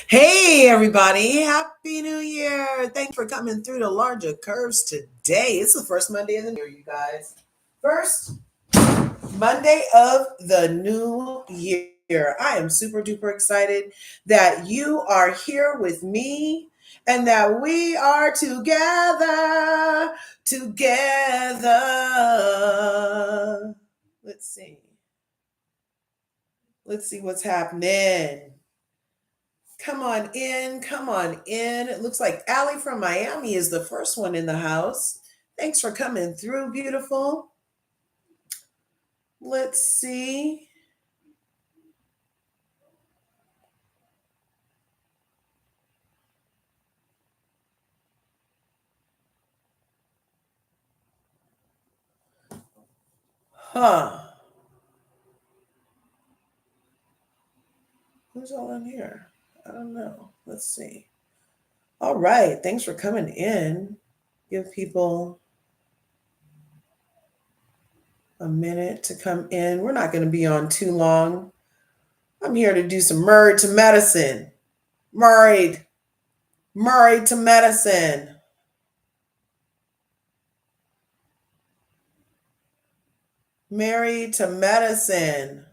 Hey, everybody. Happy New Year. Thanks for coming through the LRGA Curves today. It's the first Monday of the new year, you guys. First Monday of the new year. I am super duper excited that you are here with me and that we are together. Together. Let's see. Let's see what's happening. Come on in. Come on in. It looks like Allie from Miami is the first one in the house. Thanks for coming through, beautiful. Let's see. Huh. Who's all in here? I don't know. Let's see. All right. Thanks for coming in. Give people a minute to come in. We're not going to be on too long. I'm here to do some married to medicine. Married to medicine. Married to medicine.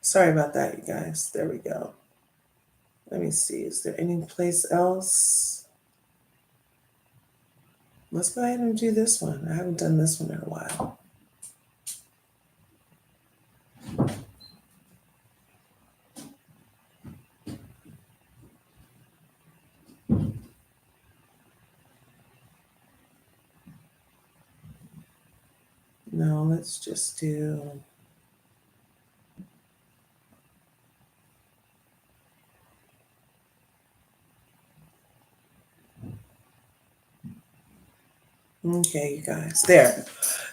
Sorry about that, you guys. There we go. Let me see. Is there any place else? Let's go ahead and do this one. I haven't done this one in a while. No, let's just do. Okay, you guys. There.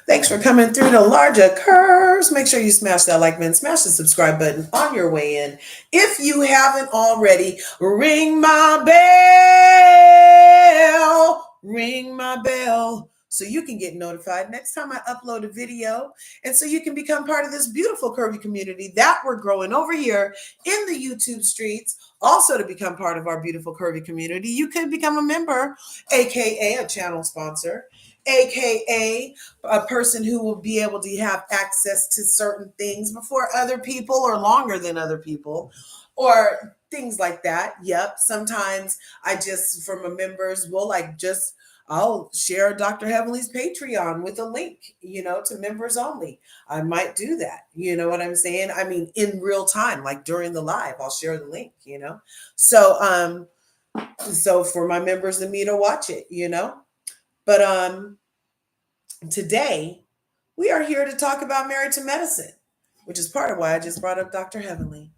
Thanks for coming through the LRGA Curves. Make sure you smash that like button, smash the subscribe button on your way in. If you haven't already, ring my bell. Ring my bell so you can get notified next time I upload a video and so you can become part of this beautiful curvy community that we're growing over here in the YouTube streets. Also, to become part of our beautiful curvy community, you could become a member, aka a channel sponsor, aka a person who will be able to have access to certain things before other people or longer than other people or things like that. Yep. Sometimes I just, from a members, will I'll share Dr. Heavenly's Patreon with a link, to members only. I might do that. You know what I'm saying? I mean, in real time, like during the live, I'll share the link, So, so for my members and me to watch it, But today we are here to talk about Married to Medicine, which is part of why I just brought up Dr. Heavenly.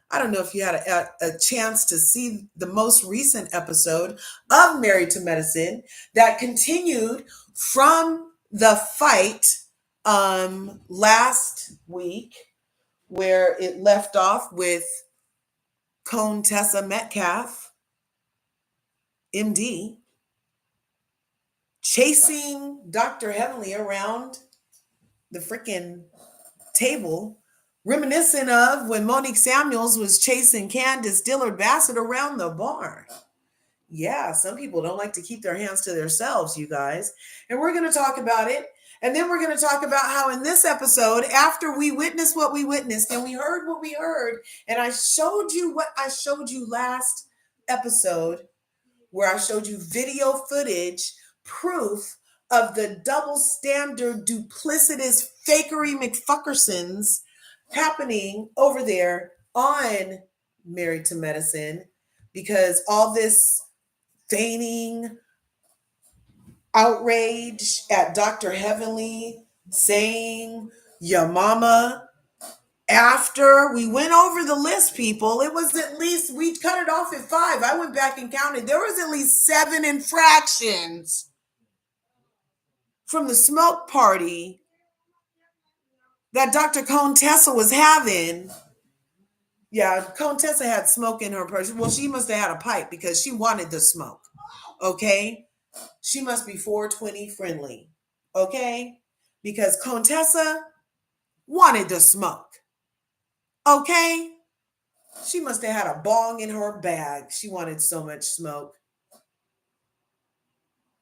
I don't know if you had a chance to see the most recent episode of Married to Medicine that continued from the fight last week, where it left off with CONEtessa Metcalf, MD, chasing Dr. Heavenly around the freaking table, reminiscent of when Monique Samuels was chasing Candace Dillard Bassett around the barn. Yeah, some people don't like to keep their hands to themselves, you guys. And we're going to talk about it. And then we're going to talk about how in this episode, after we witnessed what we witnessed and we heard what we heard, and I showed you what I showed you last episode, where I showed you video footage, proof of the double standard, duplicitous fakery McFuckersons happening over there on Married to Medicine, because all this feigning outrage at Dr. Heavenly saying your mama, after we went over the list, people, it was at least, we cut it off at 5. I went back and counted. There was at least 7 infractions from the smoke party that Dr. CONEtessa was having, Yeah, CONEtessa had smoke in her purse. Well, she must have had a pipe because she wanted the smoke. Okay? She must be 420 friendly. Okay? Because CONEtessa wanted the smoke. Okay? She must have had a bong in her bag. She wanted so much smoke.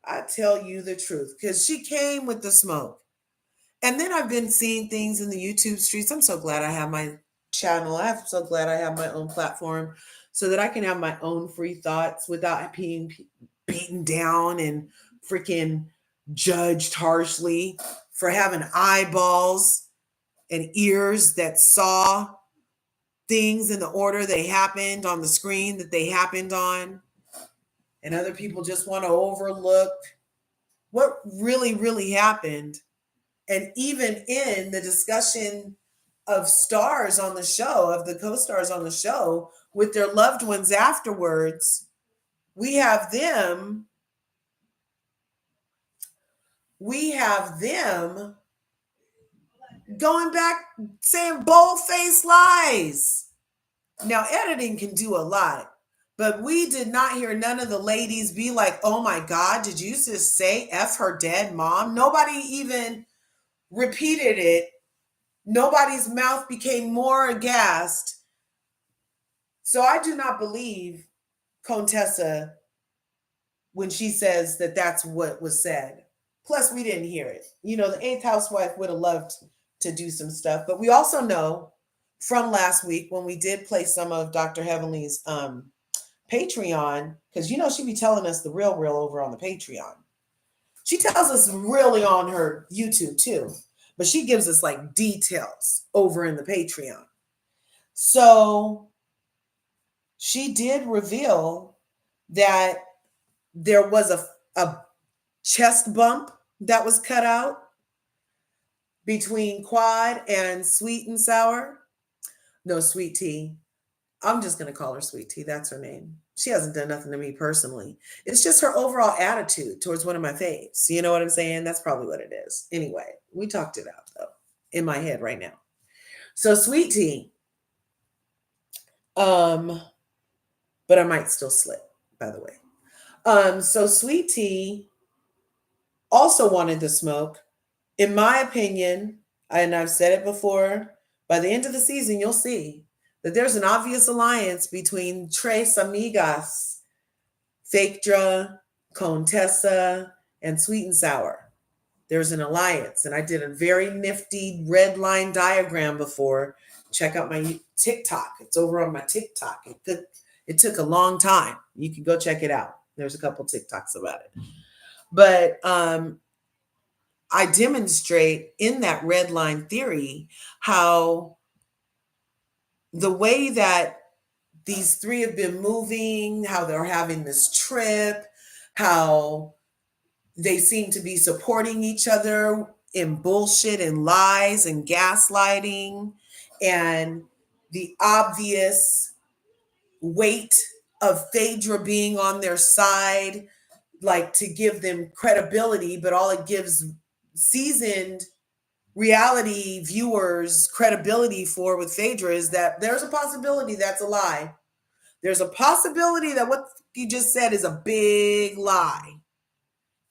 I tell you the truth, because she came with the smoke. And then I've been seeing things in the YouTube streets. I'm so glad I have my channel. I'm so glad I have my own platform so that I can have my own free thoughts without being beaten down and freaking judged harshly for having eyeballs and ears that saw things in the order they happened on the screen that they happened on. And other people just want to overlook what really, really happened. And even in the discussion of stars on the show, of the co-stars on the show with their loved ones afterwards, we have them going back saying bold-faced lies. Now, editing can do a lot, but we did not hear none of the ladies be like, oh my God, did you just say F her dead mom? Nobody even repeated it. Nobody's mouth became more aghast. So I do not believe CONEtessa when she says that that's what was said. Plus, we didn't hear it. You know, the eighth housewife would have loved to do some stuff, but we also know from last week when we did play some of Dr. Heavenly's Patreon, because you know she be telling us the real over on the Patreon. She tells us really on her YouTube too, but she gives us like details over in the Patreon. So she did reveal that there was a chest bump that was cut out between Quad and Sweet and Sour. No, Sweet Tea. I'm just going to call her Sweet Tea. That's her name. She hasn't done nothing to me personally. It's just her overall attitude towards one of my faves. You know what I'm saying? That's probably what it is. Anyway, we talked it out though in my head right now. So Sweet Tea, but I might still slip, by the way. So Sweet Tea also wanted the smoke. In my opinion, and I've said it before, by the end of the season, you'll see that there's an obvious alliance between Tres Amigas, Phaedra, CONEtessa, and Sweet and Sour. There's an alliance, and I did a very nifty red line diagram before. Check out my TikTok. It's over on my TikTok. It took a long time. You can go check it out. There's a couple TikToks about it. But I demonstrate in that red line theory how the way that these three have been moving, how they're having this trip, how they seem to be supporting each other in bullshit and lies and gaslighting, and the obvious weight of Phaedra being on their side, like to give them credibility, but all it gives seasoned reality viewers credibility for with Phaedra is that there's a possibility that's a lie. There's a possibility that what you just said is a big lie.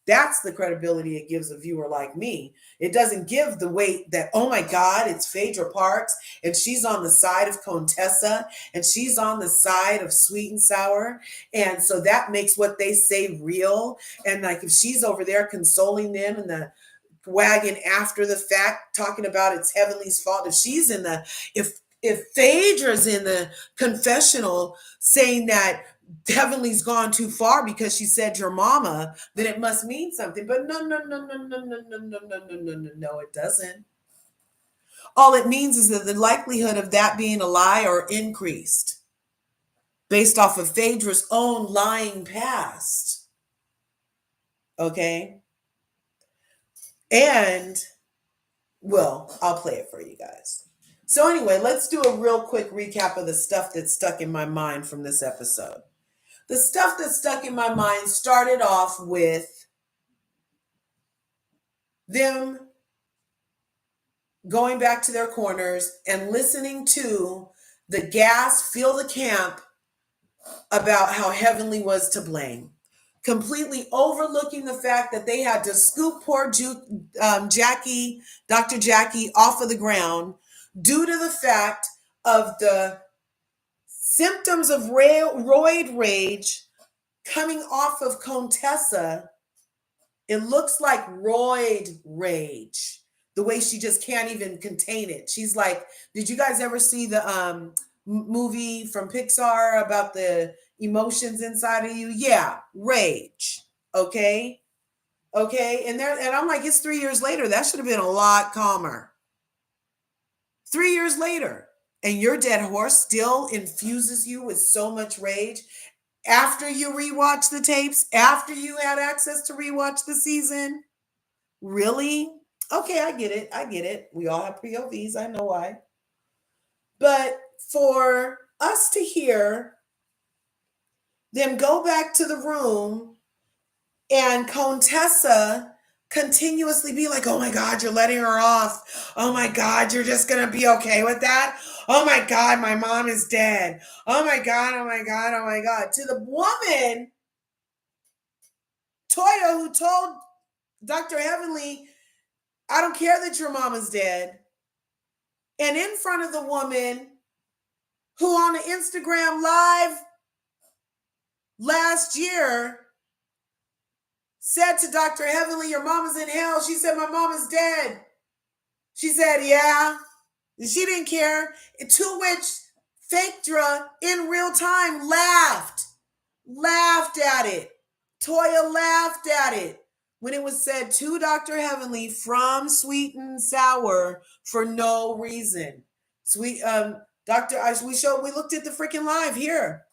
That's the credibility it gives a viewer like me. It doesn't give the weight that, oh my God, it's Phaedra Parks and she's on the side of CONEtessa and she's on the side of Sweet and Sour. And so that makes what they say real. And like if she's over there consoling them in the wagon after the fact, talking about it's Heavenly's fault, if she's in the, if Phaedra's in the confessional saying that Heavenly's gone too far because she said your mama, then it must mean something. But no, it doesn't. All it means is that the likelihood of that being a lie are increased based off of Phaedra's own lying past. Okay? And, well, I'll play it for you guys. So anyway, let's do a real quick recap of the stuff that's stuck in my mind from this episode. The stuff that stuck in my mind started off with them going back to their corners and listening to the gas, fill the camp about how Heavenly was to blame, completely overlooking the fact that they had to scoop poor Jackie, Dr. Jackie, off of the ground due to the fact of the symptoms of roid rage coming off of CONEtessa. It looks like roid rage, the way she just can't even contain it. She's like, did you guys ever see the movie from Pixar about the emotions inside of you? Yeah, rage. Okay. Okay. And I'm like, it's 3 years later. That should have been a lot calmer. 3 years later. And your dead horse still infuses you with so much rage after you rewatch the tapes, after you had access to rewatch the season. Really? Okay, I get it. I get it. We all have POVs. I know why. But for us to hear them go back to the room and CONEtessa continuously be like, oh my God, you're letting her off. Oh my God, you're just going to be okay with that. Oh my God, my mom is dead. Oh my God, oh my God, oh my God. To the woman, Toya, who told Dr. Heavenly, I don't care that your mom is dead. And in front of the woman who on the Instagram live last year said to Dr. Heavenly, your mom is in hell. She said, my mom is dead. She said, yeah. She didn't care. To which Phaedra in real time laughed at it. Toya laughed at it when it was said to Dr. Heavenly from Sweet and Sour for no reason. We looked at the freaking live here.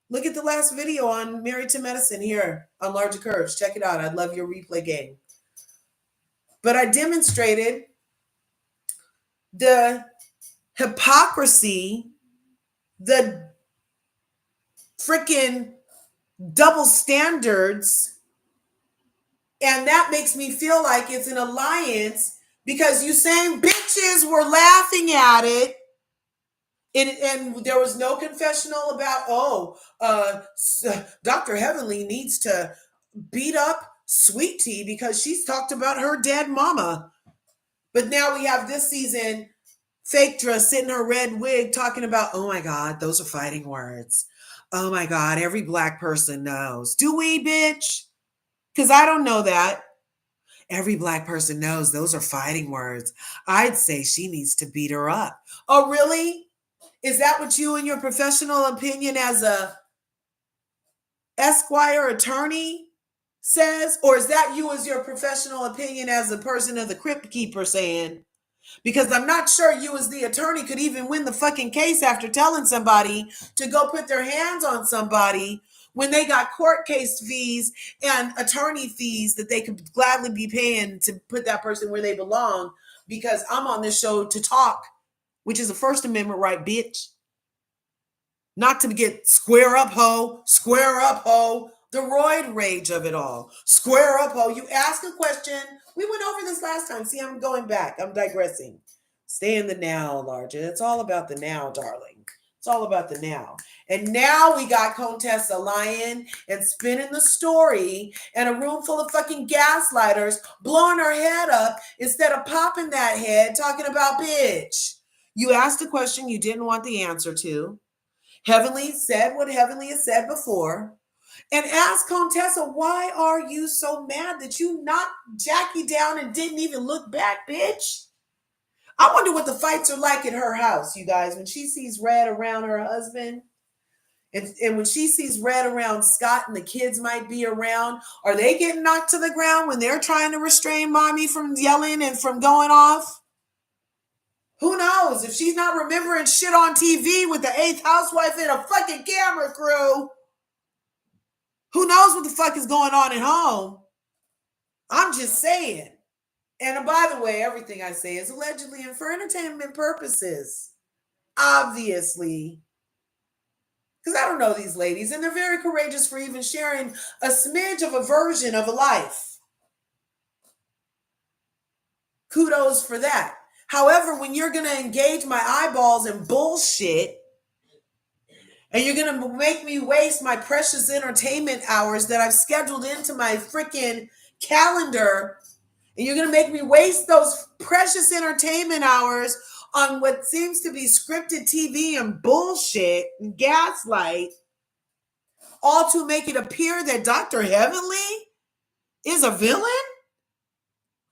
Look at the last video on Married to Medicine here on LRGA Curves. Check it out. I'd love your replay game. But I demonstrated the hypocrisy, the freaking double standards, and that makes me feel like it's an alliance because you same bitches were laughing at it. And there was no confessional about, Dr. Heavenly needs to beat up Sweet Tea because she's talked about her dead mama. But now we have this season, Phaedra sitting in her red wig talking about, oh my God, those are fighting words. Oh my God, every Black person knows. Do we, bitch? Because I don't know that. Every Black person knows those are fighting words. I'd say she needs to beat her up. Oh, really? Is that what you, in your professional opinion as a Esquire attorney, says? Or is that you as your professional opinion as a person of the Crypt Keeper saying? Because I'm not sure you as the attorney could even win the fucking case after telling somebody to go put their hands on somebody when they got court case fees and attorney fees that they could gladly be paying to put that person where they belong, because I'm on this show to talk, which is a First Amendment right, bitch. Not to get square up, ho. The roid rage of it all. Square up, ho. You ask a question. We went over this last time. See, I'm going back. I'm digressing. Stay in the now, LRGA. It's all about the now, darling. It's all about the now. And now we got CONEtessa lying and spinning the story and a room full of fucking gaslighters blowing her head up instead of popping that head talking about, bitch, you asked a question you didn't want the answer to. Heavenly said what Heavenly has said before. And ask CONEtessa, why are you so mad that you knocked Jackie down and didn't even look back, bitch? I wonder what the fights are like at her house, you guys, when she sees red around her husband. And when she sees red around Scott and the kids might be around, are they getting knocked to the ground when they're trying to restrain mommy from yelling and from going off? Who knows? If she's not remembering shit on TV with the eighth housewife and a fucking camera crew, who knows what the fuck is going on at home? I'm just saying. And by the way, everything I say is allegedly and for entertainment purposes. Obviously. Because I don't know these ladies, and they're very courageous for even sharing a smidge of a version of a life. Kudos for that. However, when you're going to engage my eyeballs in bullshit And you're going to make me waste my precious entertainment hours that I've scheduled into my freaking calendar. And you're going to make me waste those precious entertainment hours on what seems to be scripted TV and bullshit and gaslight, all to make it appear that Dr. Heavenly is a villain?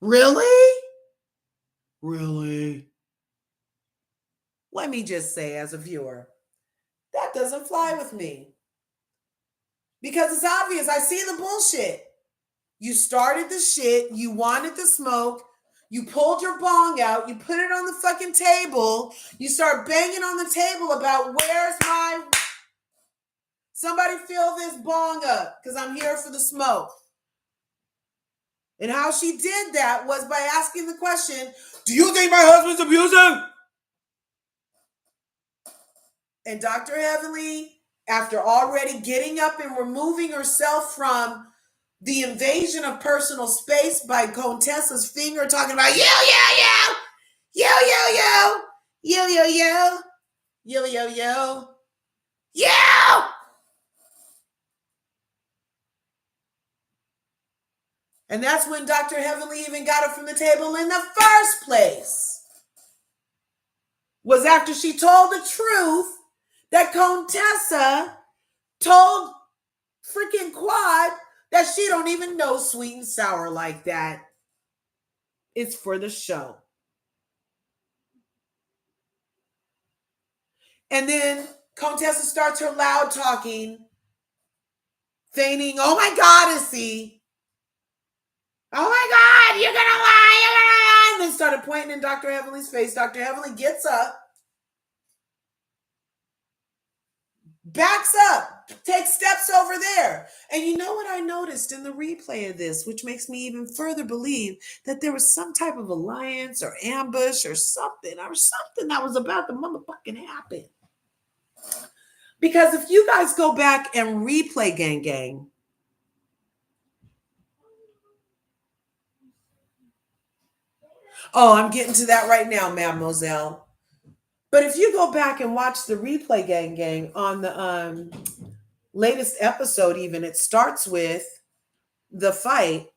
Really? Really? Let me just say, as a viewer, that doesn't fly with me. Because it's obvious. I see the bullshit. You started the shit. You wanted the smoke. You pulled your bong out. You put it on the fucking table. You start banging on the table about where's my... Somebody fill this bong up because I'm here for the smoke. And how she did that was by asking the question, do you think my husband's abusive? And Dr. Heavenly, after already getting up and removing herself from the invasion of personal space by CONEtessa's finger, talking about yo, yo, yo, yo, yo, yo, yo, yo, yo, yo, yo, yo, yo. And that's when Dr. Heavenly even got up from the table in the first place. Was after she told the truth that CONEtessa told freaking Quad that she don't even know sweet and sour like that. It's for the show. And then CONEtessa starts her loud talking, feigning, oh my God, is he? Oh my God, you're gonna lie, and then started pointing in Dr. Heavenly's face. Dr. Heavenly gets up, backs up, takes steps over there. And you know what I noticed in the replay of this, which makes me even further believe that there was some type of alliance or ambush or something that was about to motherfucking happen. Because if you guys go back and replay Gang Gang, oh, I'm getting to that right now, mademoiselle. But if you go back and watch the replay Gang Gang on the latest episode, even, it starts with the fight.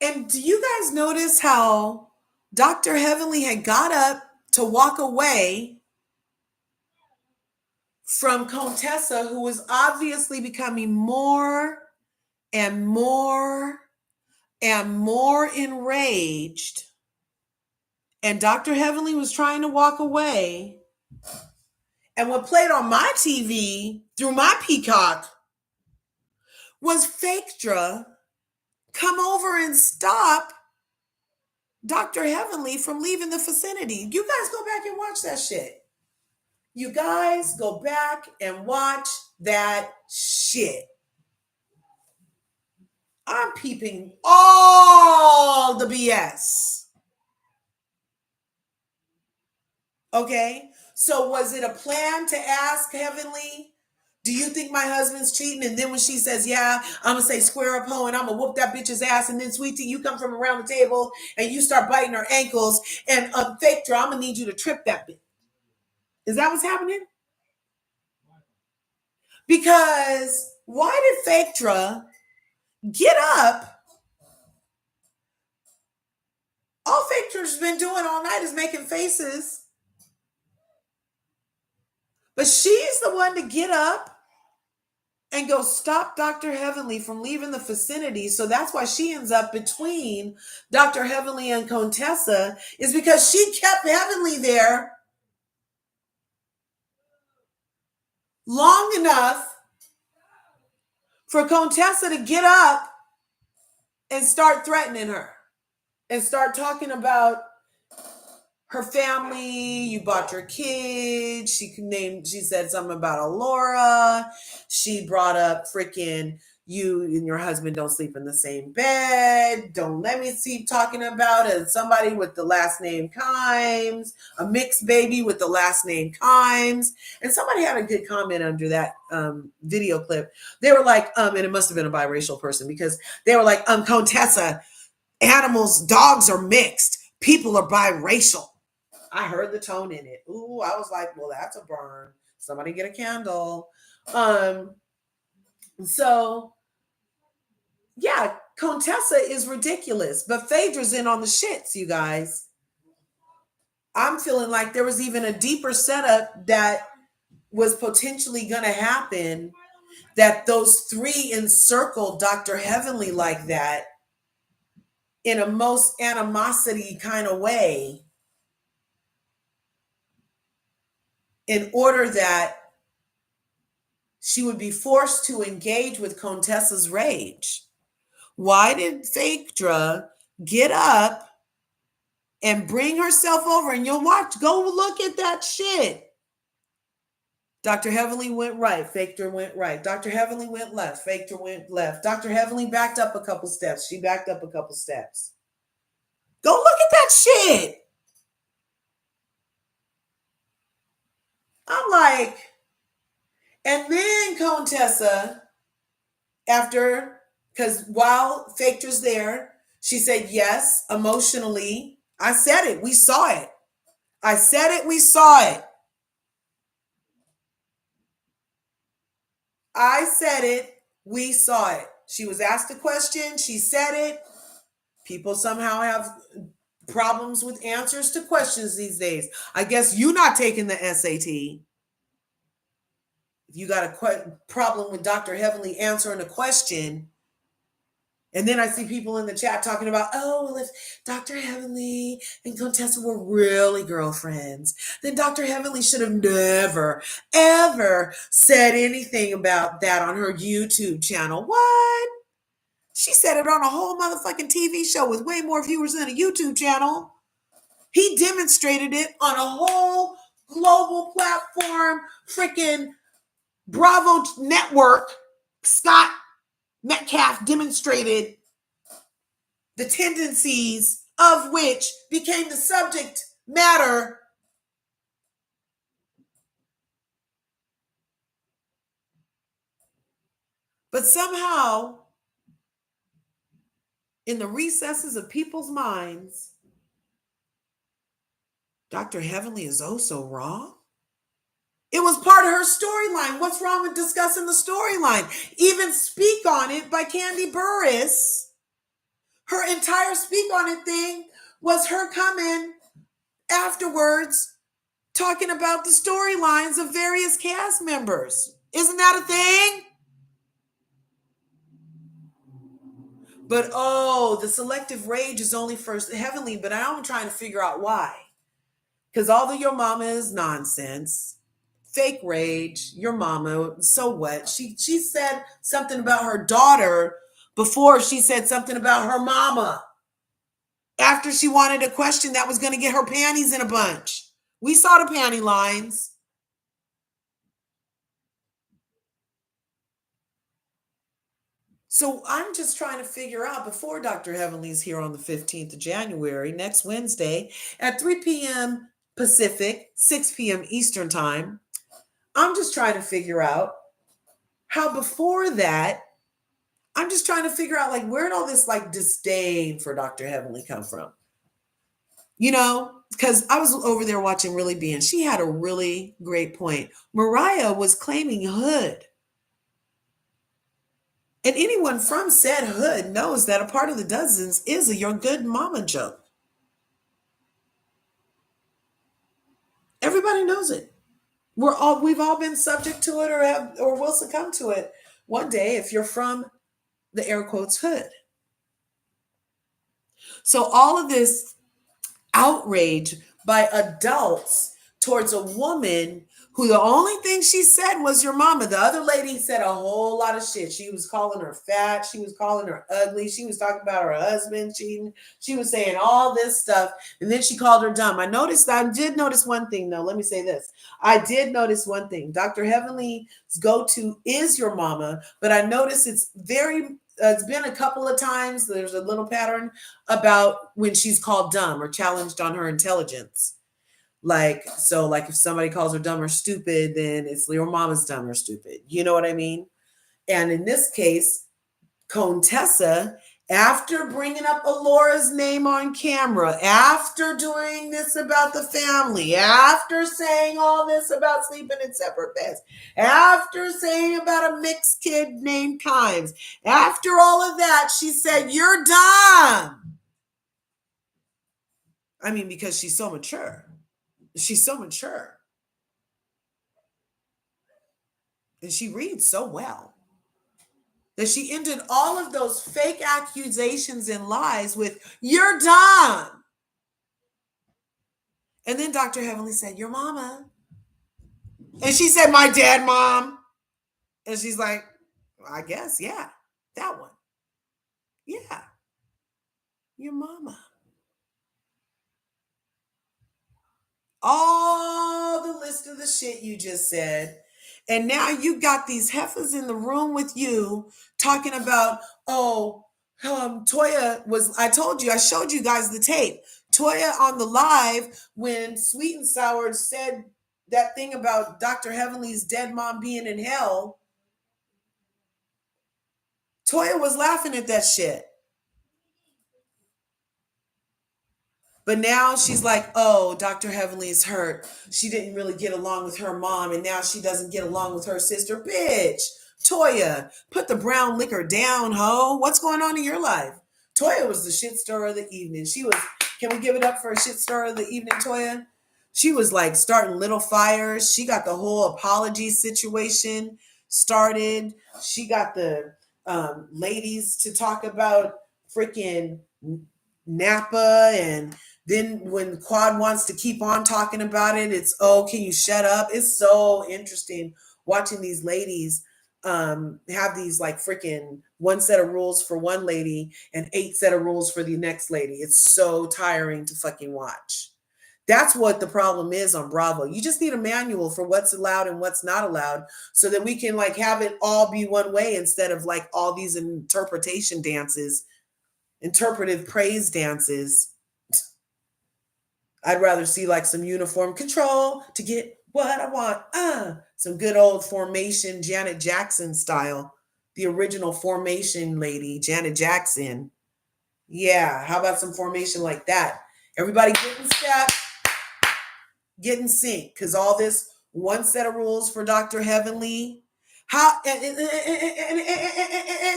And do you guys notice how Dr. Heavenly had got up to walk away from CONEtessa, who was obviously becoming more and more and more enraged? And Dr. Heavenly was trying to walk away. And what played on my TV through my Peacock was Fakedra come over and stop Dr. Heavenly from leaving the vicinity. You guys go back and watch that shit. You guys go back and watch that shit. I'm peeping all the BS. Okay? So was it a plan to ask Heavenly, do you think my husband's cheating? And then when she says, yeah, I'm going to say square up ho and I'm going to whoop that bitch's ass. And then Sweetie, you come from around the table and you start biting her ankles. And Fakedra, I'm going to need you to trip that bitch. Is that what's happening? Because why did Fakedra get up? All Fakedra's been doing all night is making faces. But she's the one to get up and go stop Dr. Heavenly from leaving the vicinity. So that's why she ends up between Dr. Heavenly and CONEtessa, is because she kept Heavenly there long enough for CONEtessa to get up and start threatening her and start talking about her family. You bought your kids. She said something about Alora. She brought up freaking you and your husband don't sleep in the same bed. Don't let me keep talking about it. Somebody with the last name Kimes, a mixed baby with the last name Kimes. And somebody had a good comment under that video clip. They were like, and it must have been a biracial person, because they were like, CONEtessa, animals, dogs are mixed. People are biracial. I heard the tone in it. Ooh, I was like, well, that's a burn. Somebody get a candle. So yeah, CONEtessa is ridiculous, but Phaedra's in on the shits, you guys. I'm feeling like there was even a deeper setup that was potentially going to happen, that those three encircled Dr. Heavenly like that in a most animosity kind of way, in order that she would be forced to engage with CONEtessa's rage. Why did Phaedra get up and bring herself over? And you'll watch, go look at that shit. Dr. Heavenly went right, Phaedra went right. Dr. Heavenly went left, Phaedra went left. Dr. Heavenly backed up a couple steps. She backed up a couple steps. Go look at that shit. I'm like, and then CONEtessa, after, because while Phaedra's there, she said, yes, emotionally. I said it. We saw it. I said it. We saw it. I said it. We saw it. She was asked a question. She said it. People somehow have problems with answers to questions these days. I guess you're not taking the SAT. If you got a problem with Dr. Heavenly answering a question, and then I see people in the chat talking about, oh, well, if Dr. Heavenly and CONEtessa were really girlfriends, then Dr. Heavenly should have never, ever said anything about that on her YouTube channel. What? She said it on a whole motherfucking TV show with way more viewers than a YouTube channel. He demonstrated it on a whole global platform, freaking Bravo network. Scott Metcalf demonstrated the tendencies of which became the subject matter. But somehow, in the recesses of people's minds, Dr. Heavenly is oh so wrong. It was part of her storyline. What's wrong with discussing the storyline? Even Speak on It by Candy Burris. Her entire Speak on It thing was her coming afterwards talking about the storylines of various cast members. Isn't that a thing? But oh, the selective rage is only for Heavenly, but I'm trying to figure out why. Because all of your mama is nonsense. Fake rage, your mama, so what? She said something about her daughter before she said something about her mama. After she wanted a question that was going to get her panties in a bunch. We saw the panty lines. So I'm just trying to figure out, before Dr. Heavenly's here on the 15th of January, next Wednesday at 3 p.m. Pacific, 6 p.m. Eastern time, I'm just trying to figure out how before that, I'm just trying to figure out, like, where'd all this like disdain for Dr. Heavenly come from? You know, because I was over there watching Really Be, and she had a really great point. Mariah was claiming hood. And anyone from said hood knows that a part of the dozens is a your good mama joke. Everybody knows it. We've all been subject to it, or will succumb to it one day if you're from the air quotes hood. So all of this outrage by adults towards a woman who the only thing she said was your mama. The other lady said a whole lot of shit. She was calling her fat. She was calling her ugly. She was talking about her husband cheating. She was saying all this stuff. And then she called her dumb. I did notice one thing, though. Let me say this. I did notice one thing. Dr. Heavenly's go-to is your mama, but I noticed it's been a couple of times, there's a little pattern about when she's called dumb or challenged on her intelligence. Like if somebody calls her dumb or stupid, then it's your mama's dumb or stupid. You know what I mean? And in this case, CONEtessa After bringing up Alora's name on camera, after doing this about the family, after saying all this about sleeping in separate beds, after saying about a mixed kid named Kimes, after all of that, she said, "You're done." I mean, because she's so mature. She's so mature. And she reads so well that she ended all of those fake accusations and lies with, "You're done." And then Dr. Heavenly said, "Your mama." And she said, "My dead mom." And she's like, "I guess, yeah, that one. Yeah, your mama." All the list of the shit you just said. And now you got these heifers in the room with you talking about, oh, Toya was, I told you, I showed you guys the tape. Toya on the live when Sweet and Sour said that thing about Dr. Heavenly's dead mom being in hell. Toya was laughing at that shit. But now she's like, oh, Dr. Heavenly is hurt. She didn't really get along with her mom, and now she doesn't get along with her sister. Bitch, Toya, put the brown liquor down, ho. What's going on in your life? Toya was the shit star of the evening. She was, can we give it up for a shit star of the evening, Toya? She was like starting little fires. She got the whole apology situation started. She got the ladies to talk about freaking Napa, and then when Quad wants to keep on talking about it, it's, oh, can you shut up? It's so interesting watching these ladies have these like freaking one set of rules for one lady and 8 set of rules for the next lady. It's so tiring to fucking watch. That's what the problem is on Bravo. You just need a manual for what's allowed and what's not allowed so that we can like have it all be one way instead of like all these interpretation dances, interpretive praise dances. I'd rather see like some uniform control to get what I want. Some good old formation, Janet Jackson style. The original formation lady, Janet Jackson. Yeah, how about some formation like that? Everybody get in step, get in sync, because all this one set of rules for Dr. Heavenly. How and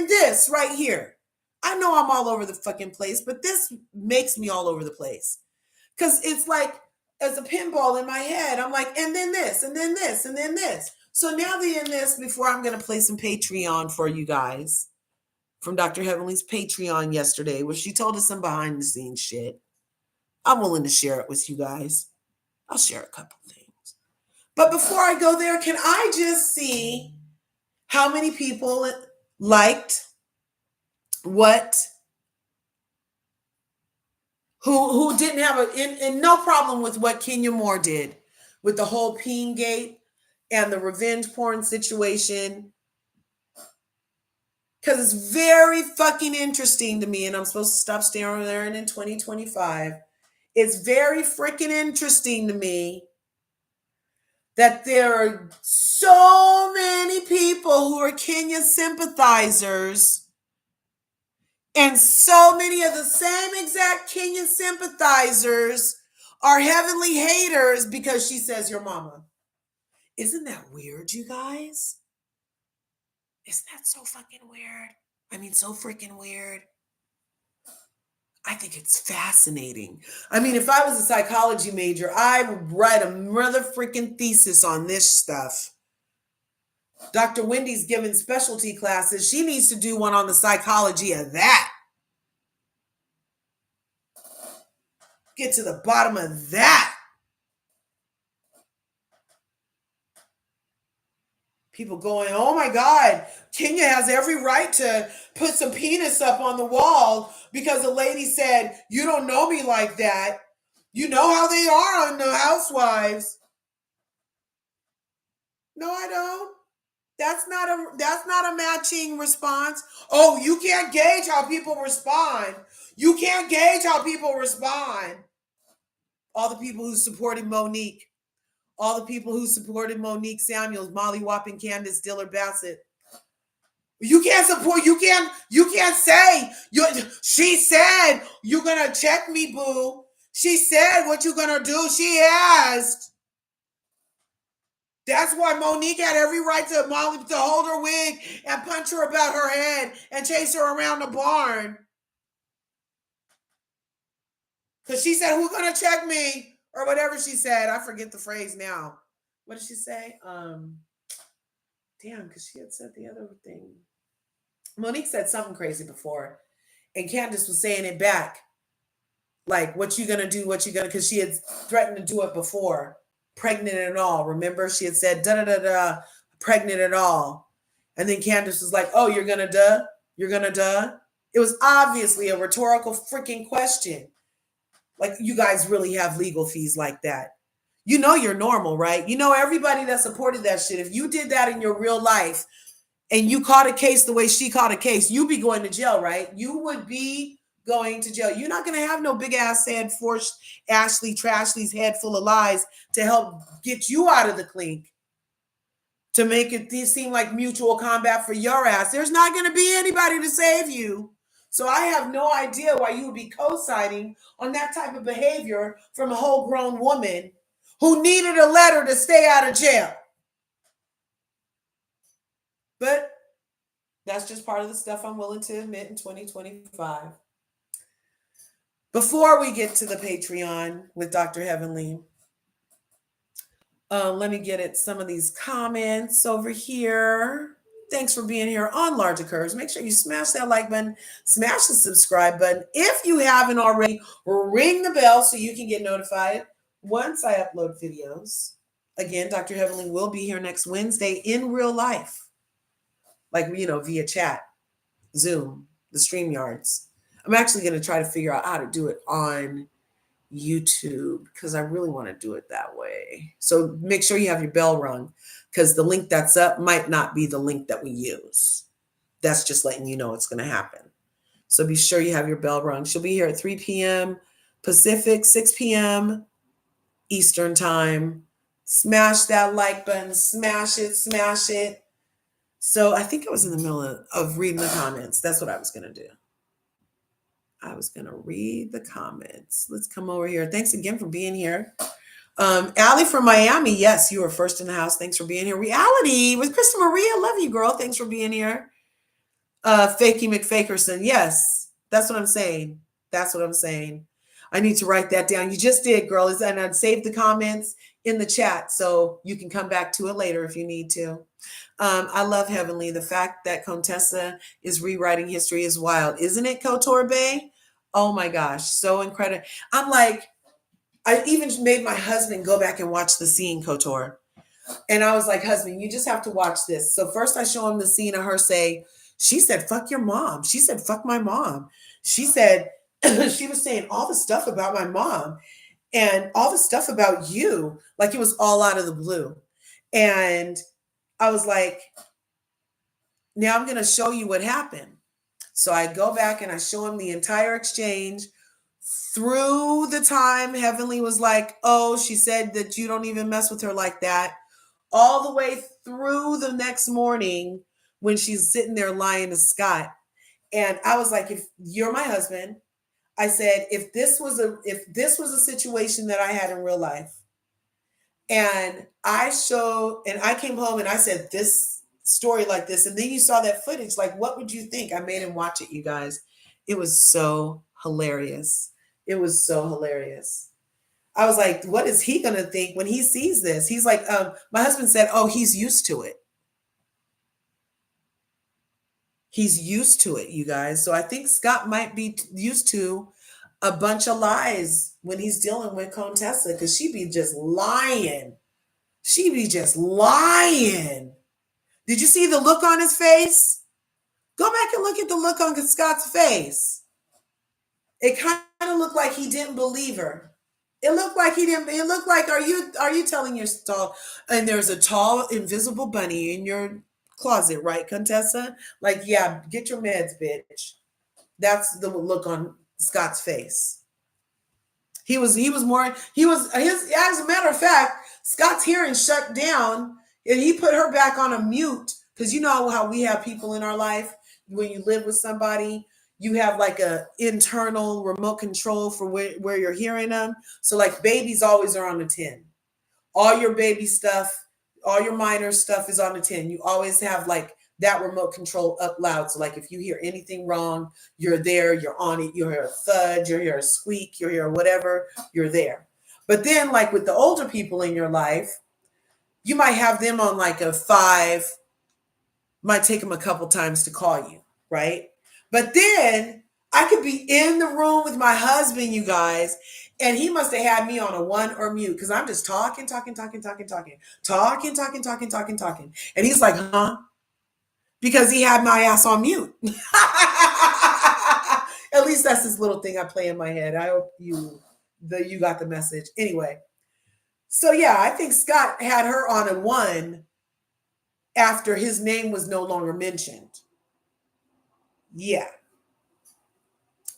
this right here. I know I'm all over the fucking place, but this makes me all over the place. Because it's like as a pinball in my head. I'm like, and then this, and then this, and then this. So now the in this, before I'm going to play some Patreon for you guys from Dr. Heavenly's Patreon yesterday, where she told us some behind the scenes shit. I'm willing to share it with you guys. I'll share a couple things. But before I go there, can I just see how many people liked what who didn't have and no problem with what Kenya Moore did with the whole Peen Gate and the revenge porn situation. Because it's very fucking interesting to me, and I'm supposed to stop staring there and in 2025. It's very freaking interesting to me that there are so many people who are Kenya sympathizers, and so many of the same exact Kenya sympathizers are Heavenly haters because she says your mama. Isn't that weird, you guys? Isn't that so fucking weird? I mean, so freaking weird. I think it's fascinating. I mean, if I was a psychology major, I would write a mother freaking thesis on this stuff. Dr. Wendy's giving specialty classes. She needs to do one on the psychology of that. Get to the bottom of that. People going, oh my God, Kenya has every right to put some penis up on the wall because a lady said, you don't know me like that. You know how they are on the Housewives. No, I don't. That's not a matching response. Oh, you can't gauge how people respond. You can't gauge how people respond. All the people who supported Monique. All the people who supported Monique Samuels, Molly Whopping, Candace Diller Bassett. You can't support, you can't say, she said, you're going to check me, boo. She said, what you going to do? She asked. That's why Monique had every right to Molly to hold her wig and punch her about her head and chase her around the barn. Because she said, who's going to check me? Or whatever she said. I forget the phrase now. What did she say? Damn, because she had said the other thing. Monique said something crazy before. And Candace was saying it back. Like, what you gonna do? What you gonna? Because she had threatened to do it before, pregnant and all. Remember, she had said da da da da, pregnant and all, and then Candace was like, "Oh, you're gonna duh? You're gonna duh?" It was obviously a rhetorical freaking question. Like, you guys really have legal fees like that? You know you're normal, right? You know everybody that supported that shit. If you did that in your real life and you caught a case the way she caught a case, you'd be going to jail, right? You would be going to jail. You're not going to have no big ass head forced Ashley Trashley's head full of lies to help get you out of the clink, to make it seem like mutual combat for your ass. There's not going to be anybody to save you. So I have no idea why you would be co-signing on that type of behavior from a whole grown woman who needed a letter to stay out of jail. But that's just part of the stuff I'm willing to admit in 2025. Before we get to the Patreon with Dr. Heavenly, let me get at some of these comments over here. Thanks for being here on LRGA Curves. Make sure you smash that like button, smash the subscribe button. If you haven't already, ring the bell so you can get notified once I upload videos. Again, Dr. Heavenly will be here next Wednesday in real life, like, via chat, Zoom, the StreamYards. I'm actually going to try to figure out how to do it on YouTube because I really want to do it that way. So make sure you have your bell rung because the link that's up might not be the link that we use. That's just letting you know it's going to happen. So be sure you have your bell rung. She'll be here at 3 p.m. Pacific, 6 p.m. Eastern time. Smash that like button. Smash it. Smash it. So I think I was in the middle of reading the comments. That's what I was going to do. I was going to read the comments. Let's come over here. Thanks again for being here. Allie from Miami. Yes, you were first in the house. Thanks for being here. Reality with Krista Maria. Love you, girl. Thanks for being here. Fakey McFakerson. Yes, that's what I'm saying. That's what I'm saying. I need to write that down. You just did, girl. And I'd save the comments in the chat so you can come back to it later if you need to. I love Heavenly. The fact that CONEtessa is rewriting history is wild. Isn't it, Kotor Bay? Oh my gosh. So incredible. I'm like, I even made my husband go back and watch the scene, Kotor. And I was like, husband, you just have to watch this. So first I show him the scene of her say, she said, fuck your mom. She said, fuck my mom. She said, she was saying all the stuff about my mom and all the stuff about you. Like it was all out of the blue. And I was like, now I'm going to show you what happened. So I go back and I show him the entire exchange. Through the time, Heavenly was like, oh, she said that you don't even mess with her like that. All the way through the next morning when she's sitting there lying to Scott. And I was like, if you're my husband, I said, if this was a situation that I had in real life, and I came home and I said this story like this, and then you saw that footage, like, what would you think? I made him watch it, you guys. It was so hilarious. It was so hilarious. I was like, what is he going to think when he sees this? He's like, my husband said, oh, he's used to it. He's used to it, you guys. So I think Scott might be used to a bunch of lies when he's dealing with CONEtessa because she be just lying. She be just lying. Did you see the look on his face? Go back and look at the look on Scott's face. It kind of looked like he didn't believe her. It looked like he didn't. It looked like, are you telling your stall? And there's a tall, invisible bunny in your closet, right, CONEtessa? Like, yeah, get your meds, bitch. That's the look on Scott's face. As a matter of fact, Scott's hearing shut down and he put her back on a mute Because you know how we have people in our life, when you live with somebody, you have like a internal remote control for where you're hearing them. So like babies always are on the 10. All your baby stuff, all your minor stuff is on the 10. You always have like that remote control up loud. So like if you hear anything wrong, you're there, you're on it, you hear a thud, you hear a squeak, you hear whatever, you're there. But then like with the older people in your life, you might have them on like a 5, might take them a couple times to call you, right? But then I could be in the room with my husband, you guys, and he must have had me on a 1 or mute because I'm just talking. And he's like, huh? Because he had my ass on mute. At least that's this little thing I play in my head. I hope you got the message. Anyway, so yeah, I think Scott had her on a 1 after his name was no longer mentioned. Yeah.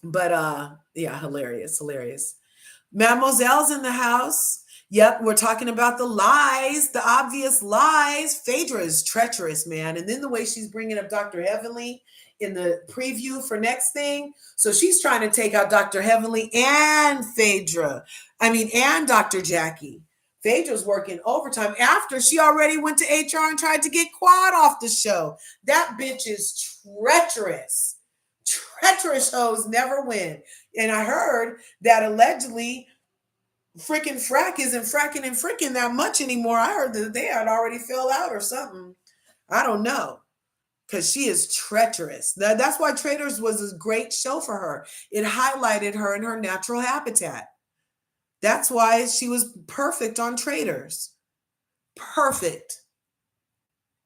But yeah, hilarious. Mademoiselle's in the house. Yep, we're talking about the lies, the obvious lies. Phaedra is treacherous, man. And then the way she's bringing up Dr. Heavenly in the preview for next thing. So she's trying to take out Dr. Heavenly and Phaedra. And Dr. Jackie. Phaedra's working overtime after she already went to HR and tried to get Quad off the show. That bitch is treacherous. Treacherous hoes never win. And I heard that allegedly freaking Frack isn't fracking and freaking that much anymore. I heard that they had already fell out or something. I don't know. Because she is treacherous. That's why Traitors was a great show for her. It highlighted her in her natural habitat. That's why she was perfect on Traitors. Perfect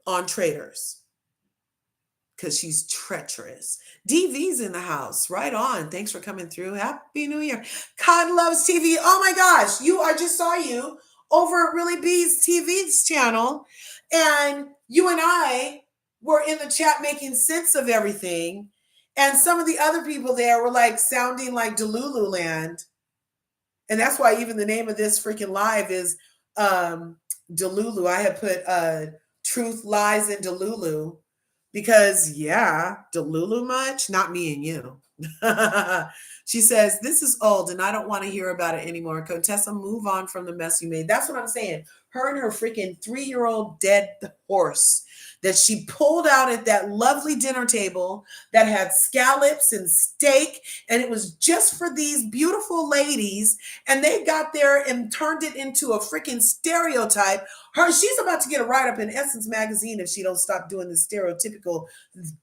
on Traitors. Because she's treacherous. DV's in the house. Right on. Thanks for coming through. Happy New Year. Cod Loves TV. Oh my gosh. I just saw you over at Really Bees TV's channel. And you and I were in the chat making sense of everything. And some of the other people there were like sounding like Delulu land. And that's why even the name of this freaking live is Delulu. I had put Truth Lies in Delulu. Because, yeah, Delulu much? Not me and you. She says, this is old and I don't want to hear about it anymore. CONEtessa, move on from the mess you made. That's what I'm saying. Her and her freaking 3-year-old dead horse that she pulled out at that lovely dinner table that had scallops and steak. And it was just for these beautiful ladies. And they got there and turned it into a freaking stereotype. She's about to get a write-up in Essence magazine if she don't stop doing the stereotypical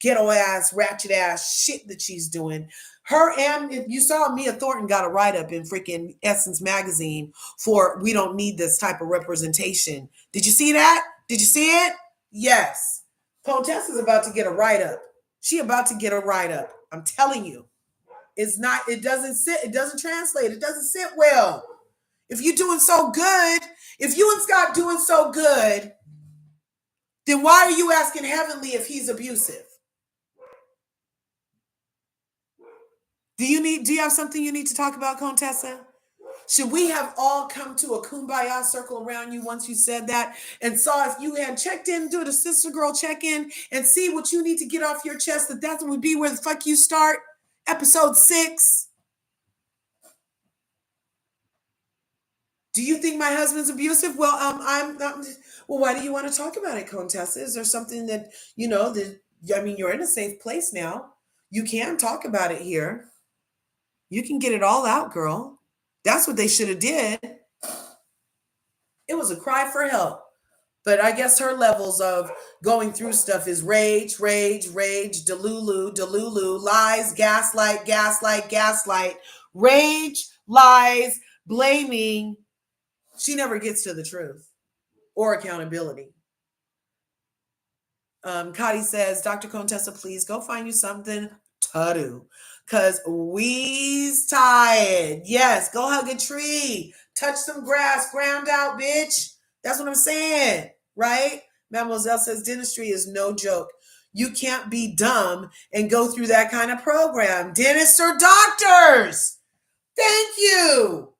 ghetto ass, ratchet ass shit that she's doing. Her and you saw Mia Thornton got a write-up in freaking Essence magazine for we don't need this type of representation. Did you see that? Did you see it? Yes. CONEtessa's about to get a write-up. She about to get a write-up. I'm telling you. It doesn't translate. It doesn't sit well. If you're doing so good, if you and Scott doing so good, then why are you asking Heavenly if he's abusive? Do you have something you need to talk about, CONEtessa? Should we have all come to a kumbaya circle around you once you said that and saw if you had checked in, do the sister girl check-in and see what you need to get off your chest, that would be where the fuck you start? Episode 6. Do you think my husband's abusive? Well, well, why do you want to talk about it, CONEtessa? Is there something that, you're in a safe place now. You can talk about it here. You can get it all out, girl. That's what they should have did. It was a cry for help. But I guess her levels of going through stuff is rage, Delulu, lies, gaslight, rage, lies, blaming. She never gets to the truth or accountability. Cotty says, Dr. CONEtessa, please go find you something to do. Because we's tired. Yes, go hug a tree. Touch some grass. Ground out, bitch. That's what I'm saying. Right? Mademoiselle says dentistry is no joke. You can't be dumb and go through that kind of program. Dentists are doctors. Thank you.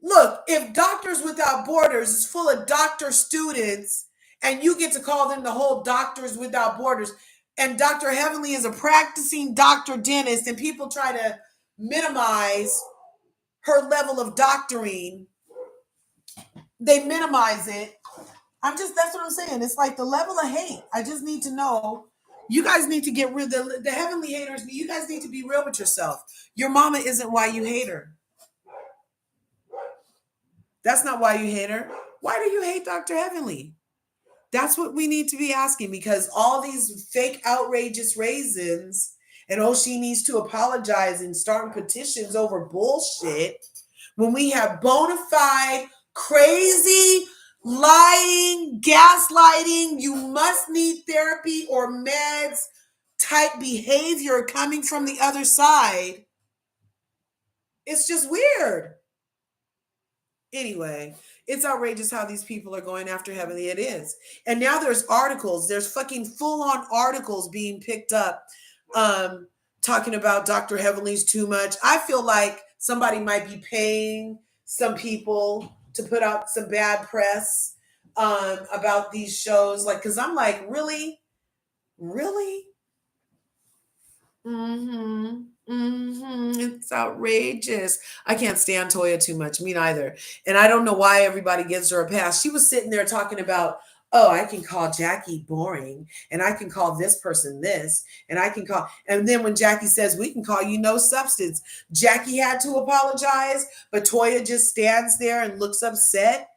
Look, if Doctors Without Borders is full of doctor students And you get to call them the whole Doctors Without Borders. And Dr. Heavenly is a practicing doctor dentist, and people try to minimize her level of doctoring. They minimize it. That's what I'm saying. It's like the level of hate. I just need to know. You guys need to get rid of the heavenly haters. You guys need to be real with yourself. Your mama isn't why you hate her. That's not why you hate her. Why do you hate Dr. Heavenly? That's what we need to be asking, because all these fake outrageous raisins and she needs to apologize and start petitions over bullshit when we have bona fide, crazy, lying, gaslighting, you must need therapy or meds type behavior coming from the other side. It's just weird. Anyway, it's outrageous how these people are going after Heavenly. It is. And now there's articles. There's fucking full-on articles being picked up talking about Dr. Heavenly's too much. I feel like somebody might be paying some people to put out some bad press about these shows. Like, because I'm like, really? Really? It's outrageous. I can't stand Toya too much. Me neither. And I don't know why everybody gives her a pass. She was sitting there talking about, oh, I can call Jackie boring, and I can call this person this, and I can call. And then when Jackie says, we can call you no substance, Jackie had to apologize, but Toya just stands there and looks upset.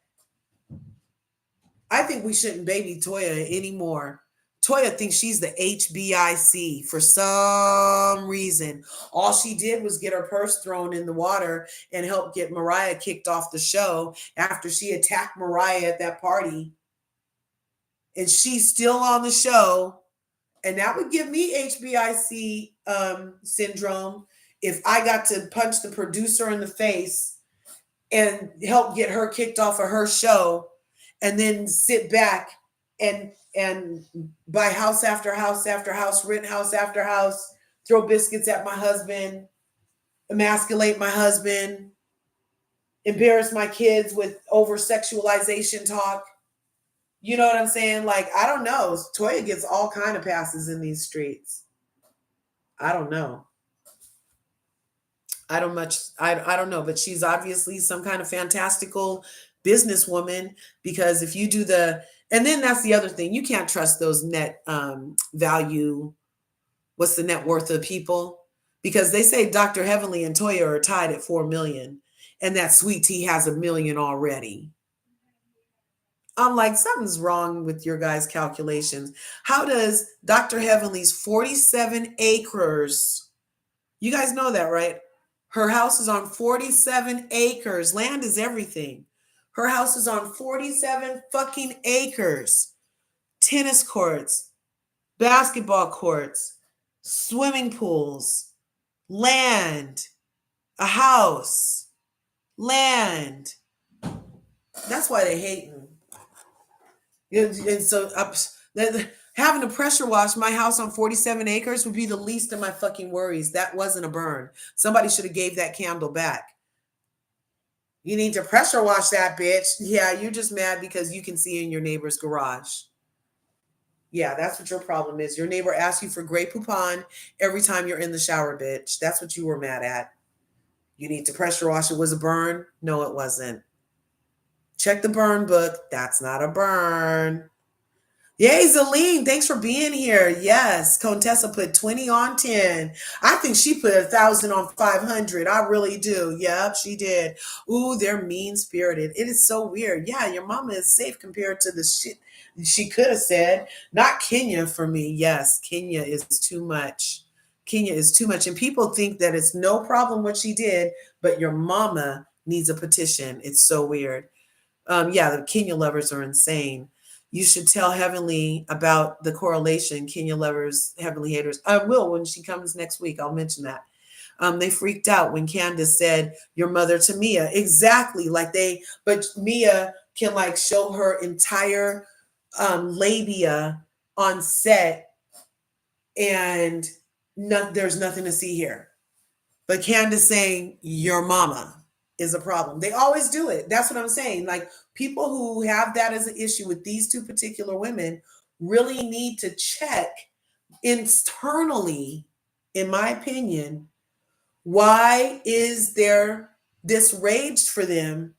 I think we shouldn't baby Toya anymore. Toya thinks she's the HBIC for some reason. All she did was get her purse thrown in the water and help get Mariah kicked off the show after she attacked Mariah at that party. And she's still on the show. And that would give me HBIC syndrome if I got to punch the producer in the face and help get her kicked off of her show and then sit back and buy house after house after house, rent house after house, throw biscuits at my husband, emasculate my husband, embarrass my kids with over sexualization talk. You know what I'm saying? Like, I don't know. Toya gets all kind of passes in these streets. I don't know. I don't know, but she's obviously some kind of fantastical businesswoman, because if you do and then that's the other thing. You can't trust those net value. What's the net worth of people? Because they say Dr. Heavenly and Toya are tied at 4 million, and that Sweet Tea has 1 million already. I'm like, something's wrong with your guys' calculations. How does Dr. Heavenly's 47 acres, you guys know that, right? Her house is on 47 acres. Land is everything. Her house is on 47 fucking acres. Tennis courts, basketball courts, swimming pools, land, a house, land. That's why they hate me. And so having to pressure wash my house on 47 acres would be the least of my fucking worries. That wasn't a burn. Somebody should have gave that candle back. You need to pressure wash that bitch. Yeah, you're just mad because you can see in your neighbor's garage. Yeah, that's what your problem is. Your neighbor asks you for Grey Poupon every time you're in the shower, bitch. That's what you were mad at. You need to pressure wash. It was a burn? No, it wasn't. Check the burn book. That's not a burn. Yay, Zaline, thanks for being here. Yes, CONEtessa put 20 on 10. I think she put 1,000 on 500. I really do. Yep, she did. Ooh, they're mean-spirited. It is so weird. Yeah, your mama is safe compared to the shit she could have said. Not Kenya for me. Yes, Kenya is too much. Kenya is too much. And people think that it's no problem what she did, but your mama needs a petition. It's so weird. Yeah, the Kenya lovers are insane. You should tell Heavenly about the correlation, Kenya lovers, Heavenly haters. I will when she comes next week. I'll mention that. They freaked out when Candace said your mother to Mia. Exactly. But Mia can like show her entire labia on set and there's nothing to see here. But Candace saying your mama. is a problem. They always do it. That's what I'm saying. Like people who have that as an issue with these two particular women really need to check internally, in my opinion, why is there this rage for them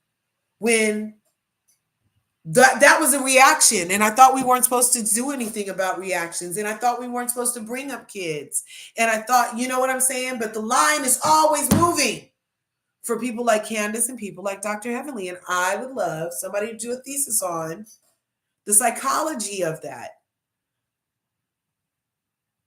when that was a reaction, and I thought we weren't supposed to do anything about reactions, and I thought we weren't supposed to bring up kids, and I thought, you know what I'm saying? But the line is always moving for people like Candace and people like Dr. Heavenly, and I would love somebody to do a thesis on the psychology of that,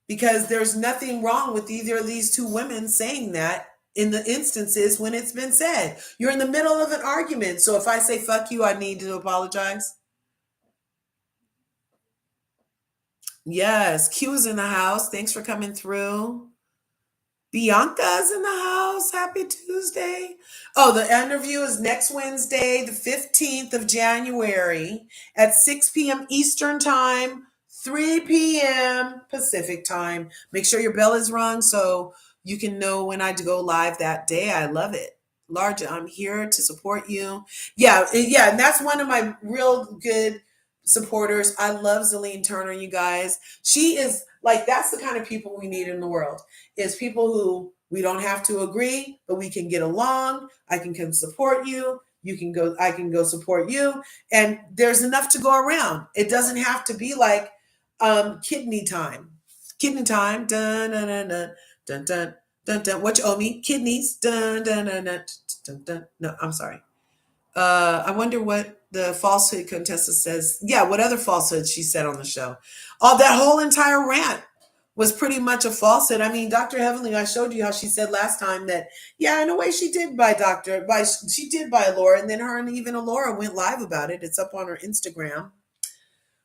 because there's nothing wrong with either of these two women saying that in the instances when it's been said. You're in the middle of an argument. So if I say, fuck you, I need to apologize. Yes. Q is in the house. Thanks for coming through. Bianca's in the house. Happy Tuesday. Oh, the interview is next Wednesday, the 15th of January at 6 p.m. Eastern Time, 3 p.m. Pacific Time. Make sure your bell is rung so you can know when I go live that day. I love it. Large, I'm here to support you. Yeah, and that's one of my real good supporters. I love Zelene Turner, you guys. She is like, that's the kind of people we need in the world, is people who we don't have to agree, but we can get along. I can come support you. You can go, I can go support you. And there's enough to go around. It doesn't have to be like kidney time. Kidney time. Dun, dun, dun, dun, dun, dun, dun, dun. What you owe me? Kidneys. Dun, dun, dun, dun, dun, dun. No, I'm sorry. I wonder what the falsehood CONEtessa says. Yeah, what other falsehoods she said on the show. Oh, that whole entire rant was pretty much a falsehood. I mean, Dr. Heavenly, I showed you how she said last time that, yeah, in a way she did she did buy Laura, and then her and even Laura went live about it. It's up on her Instagram.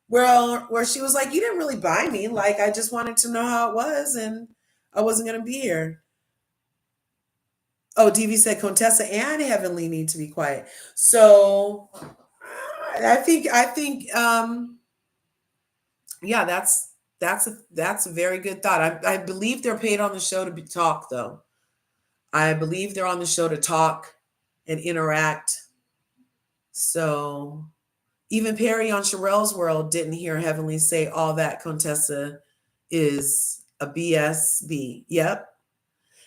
Where she was like, you didn't really buy me. Like, I just wanted to know how it was, and I wasn't going to be here. Oh, DV said CONEtessa and Heavenly need to be quiet. So I think yeah, that's a very good thought. I believe they're paid on the show to talk, though. I believe they're on the show to talk and interact. So even Perry on Sherelle's World didn't hear Heavenly say all that CONEtessa is a BSB. Yep.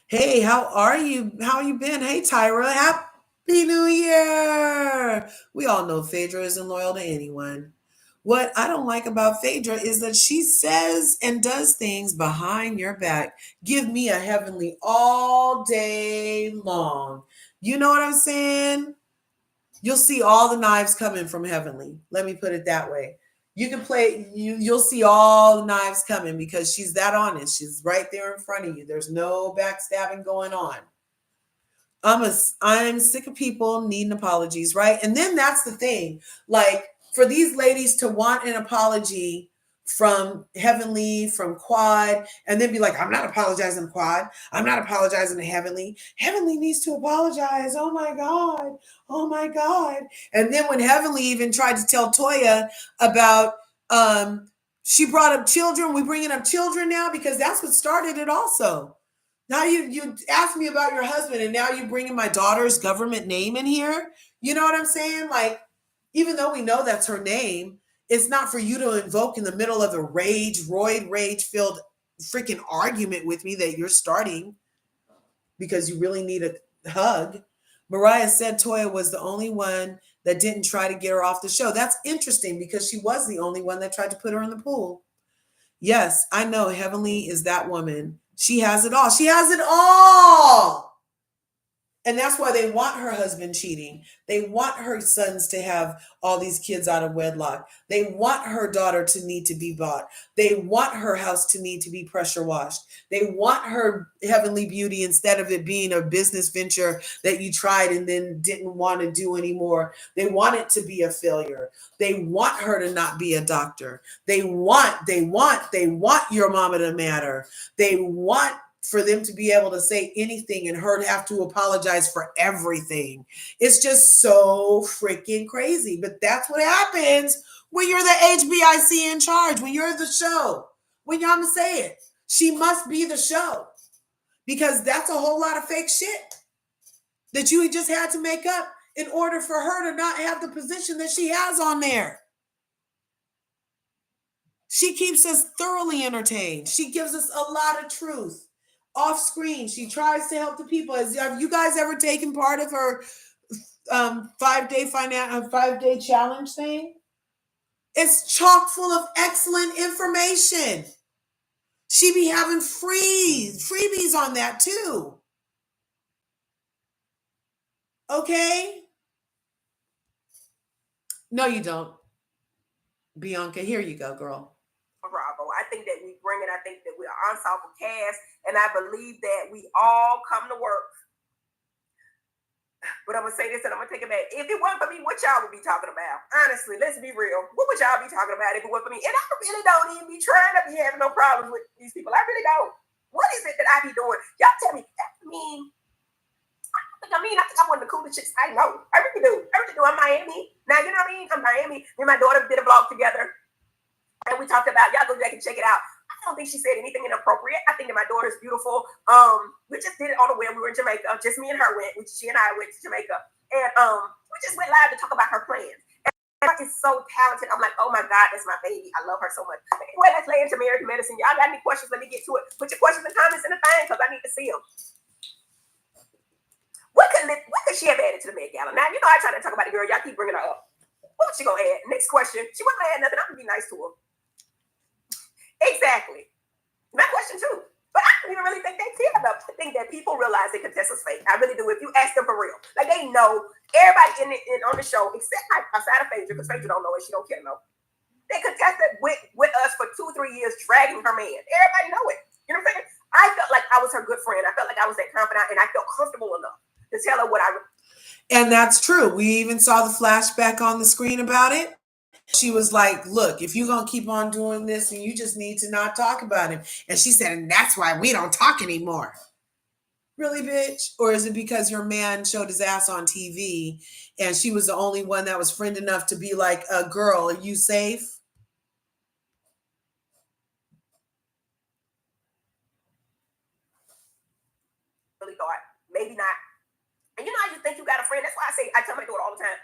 Hey, how are you? How you been? Hey, Tyra. Happy New Year. We all know Phaedra isn't loyal to anyone. What I don't like about Phaedra is that she says and does things behind your back. Give me a Heavenly all day long. You know what I'm saying? You'll see all the knives coming from Heavenly. Let me put it that way. You can play, you'll see all the knives coming because she's that honest. She's right there in front of you. There's no backstabbing going on. I'm sick of people needing apologies, right? And then that's the thing. Like, for these ladies to want an apology from Heavenly, from Quad, and then be like, I'm not apologizing to Quad. I'm not apologizing to Heavenly. Heavenly needs to apologize. Oh my God. Oh my God. And then when Heavenly even tried to tell Toya about, she brought up children. We bringing up children now because that's what started it also. Now you asked me about your husband, and now you're bringing my daughter's government name in here. You know what I'm saying? Like, even though we know that's her name, it's not for you to invoke in the middle of a rage-filled freaking argument with me that you're starting because you really need a hug. Mariah said Toya was the only one that didn't try to get her off the show. That's interesting because she was the only one that tried to put her in the pool. Yes, I know Heavenly is that woman. She has it all. She has it all. And that's why they want her husband cheating. They want her sons to have all these kids out of wedlock. They want her daughter to need to be bought. They want her house to need to be pressure washed. They want her Heavenly Beauty, instead of it being a business venture that you tried and then didn't want to do anymore. They want it to be a failure. They want her to not be a doctor. They want your mama to matter. They want for them to be able to say anything and her to have to apologize for everything. It's just so freaking crazy. But that's what happens when you're the HBIC in charge, when you're the show. When y'all gonna say it, she must be the show, because that's a whole lot of fake shit. that you just had to make up in order for her to not have the position that she has on there. She keeps us thoroughly entertained. She gives us a lot of truth. Off screen, she tries to help the people. Have you guys ever taken part of her 5-day challenge thing? It's chock full of excellent information. She be having freebies on that too. Okay? No, you don't. Bianca, here you go, girl. Bravo. I think that we bring it. I think that we're an ensemble cast, and I believe that we all come to work. But I'm gonna say this, and I'm gonna take it back. If it wasn't for me, what y'all would be talking about? Honestly, let's be real. What would y'all be talking about if it wasn't for me? And I really don't even be trying to be having no problems with these people. I really don't. What is it that I be doing? Y'all tell me. I think I one of the coolest chicks I know. I really do. I'm Miami. Now, you know what I mean? I'm Miami. Me and my daughter did a vlog together. And we talked about, y'all go back and check it out. I don't think she said anything inappropriate. I think that my daughter is beautiful. We just did it on the whim. We were in Jamaica. Just me and her went. She and I went to Jamaica. And we just went live to talk about her plans. And she's so talented. I'm like, oh my God, that's my baby. I love her so much. Anyway, let's lay into Married to Medicine. Y'all got any questions? Let me get to it. Put your questions and comments in the thing because I need to see them. What could she have added to the Met Gala? Now, you know I try to talk about the girl. Y'all keep bringing her up. What she gonna add? Next question. She wasn't gonna add nothing. I'm gonna be nice to her. Exactly. My question too. But I don't even really think they care enough to think that people realize that CONEtessa's fake. I really do. If you ask them for real, like they know everybody on the show, except outside of Phaedra, because Phaedra don't know it. She don't care to know. They CONEtessa with us for 2-3 years, dragging her man. Everybody know it. You know what I'm saying? I felt like I was her good friend. I felt like I was that confidant, and I felt comfortable enough to tell her what I. And that's true. We even saw the flashback on the screen about it. She was like, look, if you're going to keep on doing this, then you just need to not talk about him. And she said, and that's why we don't talk anymore. Really, bitch? Or is it because your man showed his ass on TV and she was the only one that was friend enough to be like, girl, are you safe? Really thought, maybe not. And you know, I just think you got a friend. That's why I tell my daughter all the time,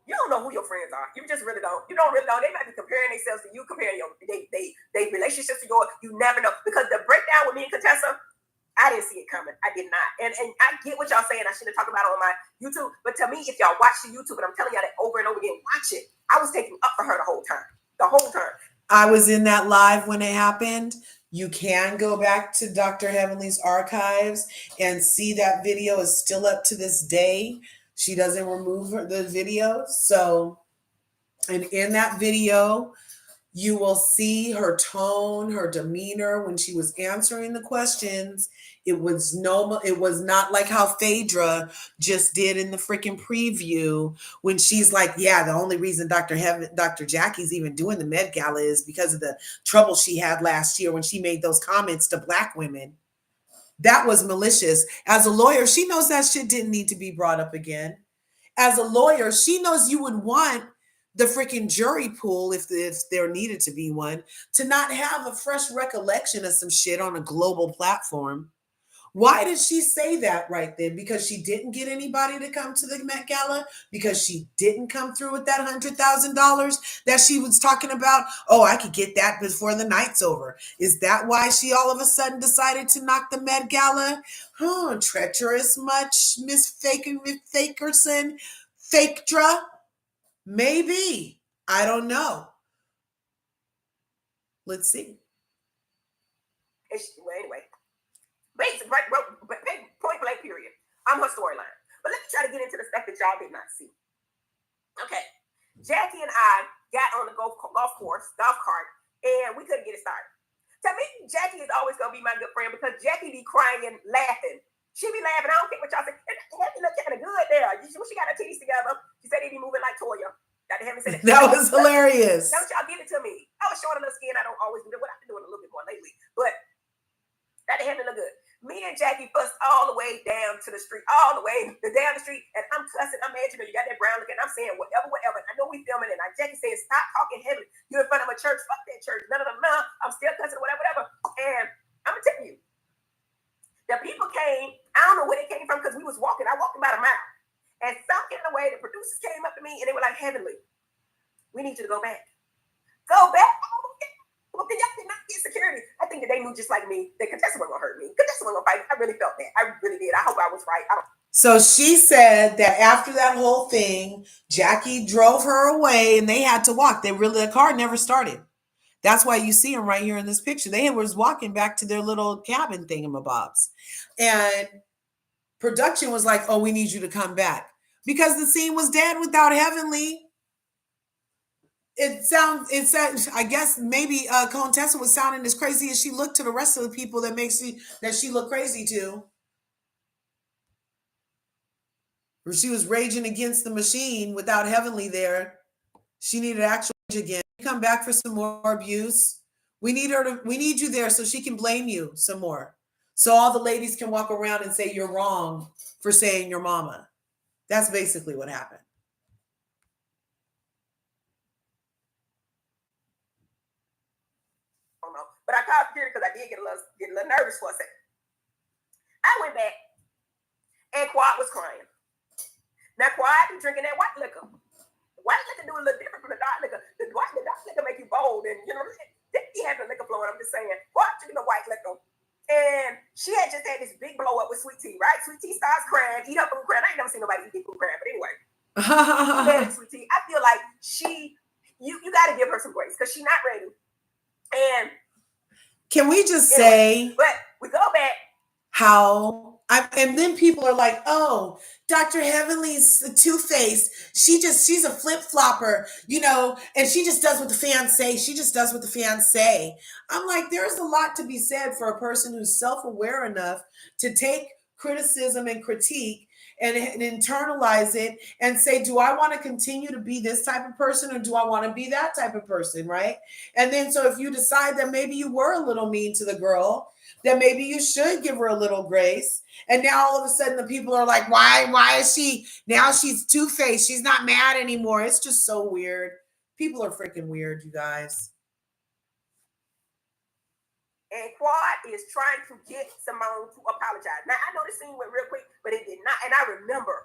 you don't know who your friends are. You just really don't. You don't really know. They might be comparing themselves to you, comparing they relationships to yours. You never know. Because the breakdown with me and CONEtessa, I didn't see it coming. I did not. And I get what y'all saying. I shouldn't talk about it on my YouTube. But to me, if y'all watch the YouTube, and I'm telling y'all that over and over again, watch it. I was taking up for her the whole time. The whole time. I was in that live when it happened. You can go back to Dr. Heavenly's archives and see that video is still up to this day. She doesn't remove the video. So, and in that video, you will see her tone, her demeanor when she was answering the questions. It was not like how Phaedra just did in the freaking preview when she's like, yeah, the only reason Dr. Jackie's even doing the Met Gala is because of the trouble she had last year when she made those comments to Black women. That was malicious. As a lawyer, she knows that shit didn't need to be brought up again. As a lawyer, she knows you would want the freaking jury pool, if there needed to be one, to not have a fresh recollection of some shit on a global platform. Why did she say that right then? Because she didn't get anybody to come to the Met Gala? Because she didn't come through with that $100,000 that she was talking about? Oh, I could get that before the night's over. Is that why she all of a sudden decided to knock the Met Gala? Treacherous much, Miss Fakerson? Fakedra? Maybe. I don't know. Let's see. Well, anyway. Point blank period. I'm her storyline. But let me try to get into the stuff that y'all did not see. Okay. Jackie and I got on the golf cart, and we couldn't get it started. To me, Jackie is always going to be my good friend because Jackie be crying and laughing. She be laughing. I don't care what y'all say. And Jackie look kind of good there. She got her titties together. She said they be moving like Toya. That was hilarious. Don't y'all give it to me. I was showing a little skin. I don't always do that. What I've been doing a little bit more lately. But that Heavenl look good. Me and Jackie fussed all the way down to the street, all the way down the street, and I'm cussing. I'm mad, you got that brown look, and I'm saying whatever. I know we filming it. And Jackie said, "Stop talking Heavenl. You're in front of a church. Fuck that church. No. I'm still cussing, whatever. And I'm gonna tell you, the people came. I don't know where they came from because we was walking. I walked to me and they were like, Heavenly, we need you to go back. Go back? Oh, okay. Well, then y'all did not get security. I think that they knew just like me that CONEtessa wasn't gonna hurt me. CONEtessa wasn't gonna fight. I really felt that. I really did. I hope I was right. So she said that after that whole thing, Jackie drove her away and they had to walk. The car never started. That's why you see them right here in this picture. They was walking back to their little cabin thingamabobs. And production was like, oh, we need you to come back. Because the scene was dead without Heavenly. It sounds, I guess maybe CONEtessa was sounding as crazy as she looked to the rest of the people that she looked crazy to. Where she was raging against the machine without Heavenly there. She needed actual rage again. Come back for some more abuse. We need you there so she can blame you some more. So all the ladies can walk around and say you're wrong for saying your mama. That's basically what happened. But I called security because I did get a little nervous for a second. I went back and Quad was crying. Now Quad be drinking that white liquor. White liquor do a little different from the dark liquor. The dark liquor make you bold, and you know what I'm saying? He had the liquor flowing. I'm just saying, Quad drinking the white liquor. And she had just had this big blow up with Sweet Tea, right? Sweet Tea starts crying, eat her food crying. I ain't never seen nobody eat food crying, but anyway. Sweet Tea. I feel like you got to give her some grace because she's not ready. And can we just say, but we go back. And then people are like, oh, Dr. Heavenly's a two-faced. She's a flip-flopper, and she just does what the fans say. She just does what the fans say. I'm like, there's a lot to be said for a person who's self-aware enough to take criticism and critique and internalize it and say, do I want to continue to be this type of person or do I want to be that type of person, right? And then so if you decide that maybe you were a little mean to the girl, then maybe you should give her a little grace. And now all of a sudden the people are like, why is she, now she's two-faced. She's not mad anymore. It's just so weird. People are freaking weird, you guys. And Quad is trying to get Simone to apologize. Now, I know the scene went real quick, but it did not. And I remember.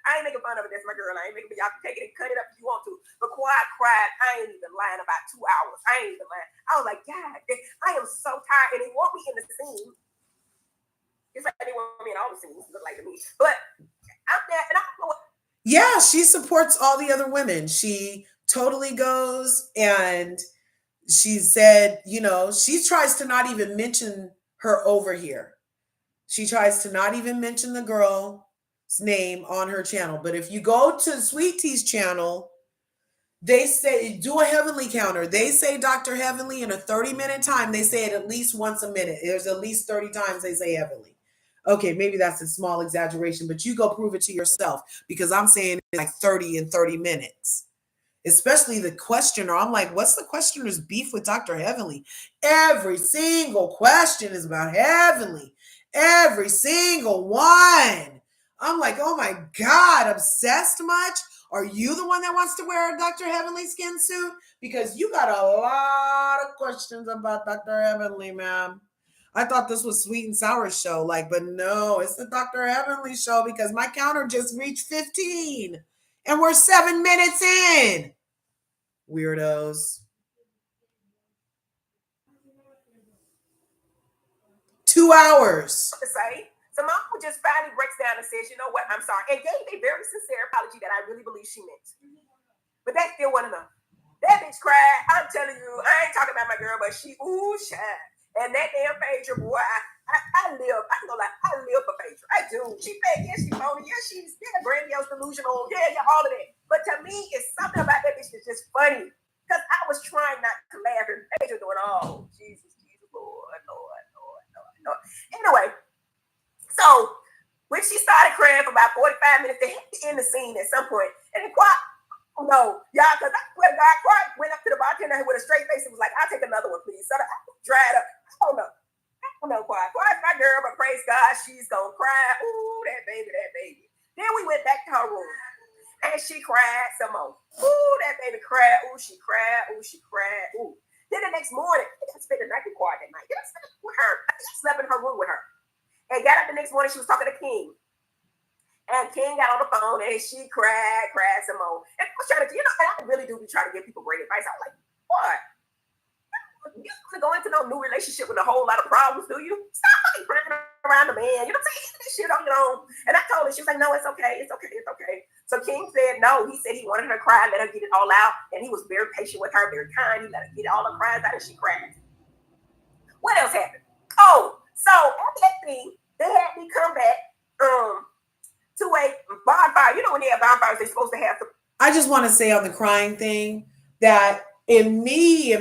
I ain't making fun of it. That's my girl. I ain't making y'all take it and cut it up if you want to. But Quad cried. I ain't even lying about 2 hours. I ain't even lying. I was like, God, I am so tired. And they want me in the scene. It's like they want me in all the scenes. Look like to me. But I'm there, and I don't know what. Yeah, she supports all the other women. She totally goes, and she said, she tries to not even mention her over here. She tries to not even mention the girl's name on her channel. But if you go to Sweet Tea's channel, they say, do a Heavenly counter. They say Dr. Heavenly in a 30-minute time. They say it at least once a minute. There's at least 30 times they say Heavenly. Okay, maybe that's a small exaggeration, but you go prove it to yourself because I'm saying it's like 30 in 30 minutes. Especially the questioner. I'm like, what's the questioner's beef with Dr. Heavenly? Every single question is about Heavenly. Every single one. I'm like, oh my God, obsessed much? Are you the one that wants to wear a Dr. Heavenly skin suit? Because you got a lot of questions about Dr. Heavenly, ma'am. I thought this was Sweet and Sour's show, but no, it's the Dr. Heavenly show because my counter just reached 15 and we're 7 minutes in. Weirdos. 2 hours. To say, Simone just finally breaks down and says, you know what, I'm sorry, and gave a very sincere apology that I really believe she meant. But that still wasn't enough. That bitch cried. I'm telling you, I ain't talking about my girl, but she shy. And that damn Phaedra, boy, I live. I know, I live for Phaedra. I do. She fake, yeah, she phony, yeah, she's grandiose, delusional, yeah, all of that. But to me, it's something about that bitch that's just funny. Because I was trying not to laugh, and Phaedra doing, oh, Jesus, Lord. Anyway, so when she started crying for about 45 minutes, they had to end the scene at some point. And then Quad, no, y'all, because I swear to God, Quad went up to the bartender with a straight face and was like, I'll take another one, please. So I dried up. I don't know, Quad. Quad's my girl, but praise God, she's going to cry. Ooh, that baby. Then we went back to her room. And she cried some more. Ooh, that baby cried. Ooh, she cried. Ooh. Then the next morning, I spent the night with Quad that night. I slept with her. I slept in her room with her. And got up the next morning, she was talking to King. And King got on the phone and she cried some more. And I was trying to, I really do be trying to give people great advice. I was like, what? You don't want to go into no new relationship with a whole lot of problems, do you? Stop fucking crying around the man. You know what I'm saying? This shit on your own. And I told her, she was like, no, it's okay. It's okay. It's okay. So King said no. He said he wanted her to cry, let her get it all out. And he was very patient with her, very kind. He let her get all her cries out and she cried. What else happened? Oh, so after that thing, they had me come back to a bonfire. You know, when they have bonfires, they're supposed to have some. I just want to say on the crying thing that in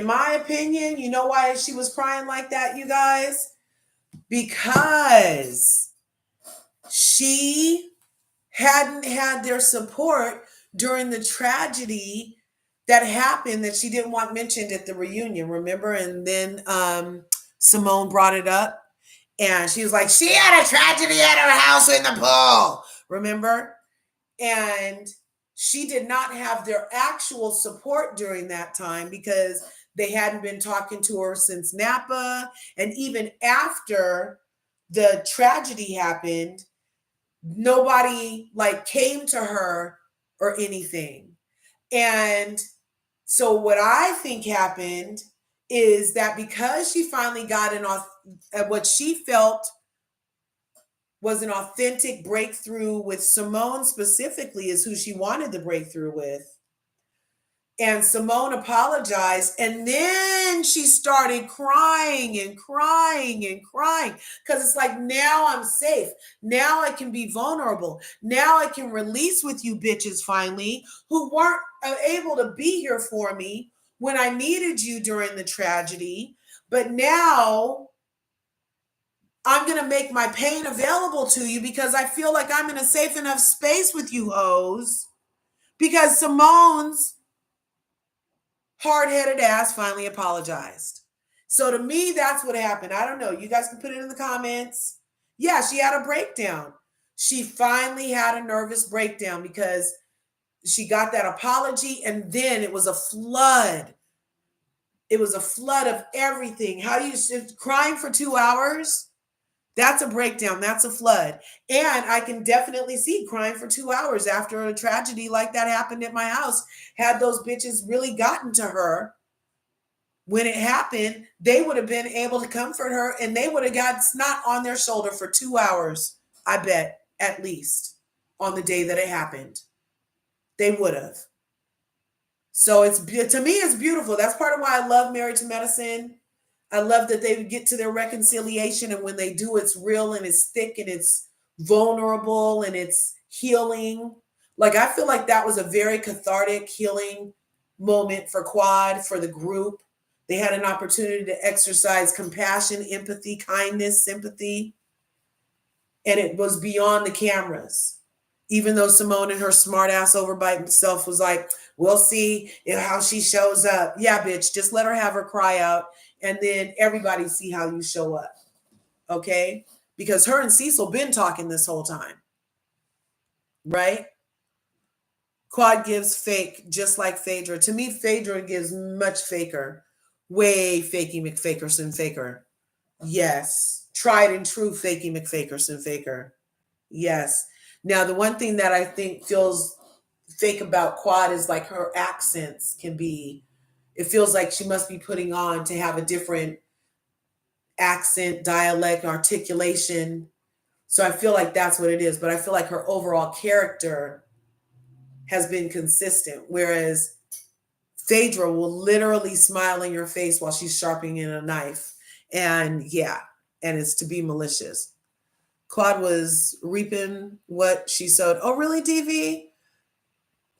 my opinion, you know why she was crying like that, you guys? Because she hadn't had their support during the tragedy that happened that she didn't want mentioned at the reunion, remember? And then Simone brought it up and she was like, she had a tragedy at her house in the pool, remember? And she did not have their actual support during that time because they hadn't been talking to her since Napa. And even after the tragedy happened, nobody like came to her or anything. And so what I think happened is that because she finally got what she felt was an authentic breakthrough with Simone specifically is who she wanted the breakthrough with. And Simone apologized. And then she started crying and crying and crying. Because it's like, now I'm safe. Now I can be vulnerable. Now I can release with you bitches finally, who weren't able to be here for me when I needed you during the tragedy. But now I'm going to make my pain available to you because I feel like I'm in a safe enough space with you hoes. Because Simone's hard-headed ass finally apologized. So to me, that's what happened. I don't know. You guys can put it in the comments. Yeah, she had a breakdown. She finally had a nervous breakdown because she got that apology and then it was a flood. It was a flood of everything. How do you crying for 2 hours? That's a breakdown. That's a flood. And I can definitely see crying for 2 hours after a tragedy like that happened at my house. Had those bitches really gotten to her when it happened, they would have been able to comfort her and they would have got snot on their shoulder for 2 hours, I bet, at least, on the day that it happened. They would have. So to me, it's beautiful. That's part of why I love Married to Medicine. I love that they get to their reconciliation, and when they do, it's real and it's thick and it's vulnerable and it's healing. Like, I feel like that was a very cathartic, healing moment for Quad, for the group. They had an opportunity to exercise compassion, empathy, kindness, sympathy, and it was beyond the cameras. Even though Simone and her smart ass overbite self was like, we'll see how she shows up. Yeah, bitch, just let her have her cry out. And then everybody see how you show up. Okay? Because her and Cecil been talking this whole time. Right? Quad gives fake, just like Phaedra. To me, Phaedra gives much faker. Way fakey McFakerson faker. Yes. Tried and true fakey McFakerson faker. Yes. Now, the one thing that I think feels fake about Quad is like her accents can be, it feels like she must be putting on to have a different accent, dialect, articulation. So I feel like that's what it is. But I feel like her overall character has been consistent. Whereas Phaedra will literally smile in your face while she's sharpening a knife. And yeah, and it's to be malicious. Quad was reaping what she sowed. Oh, really, DV?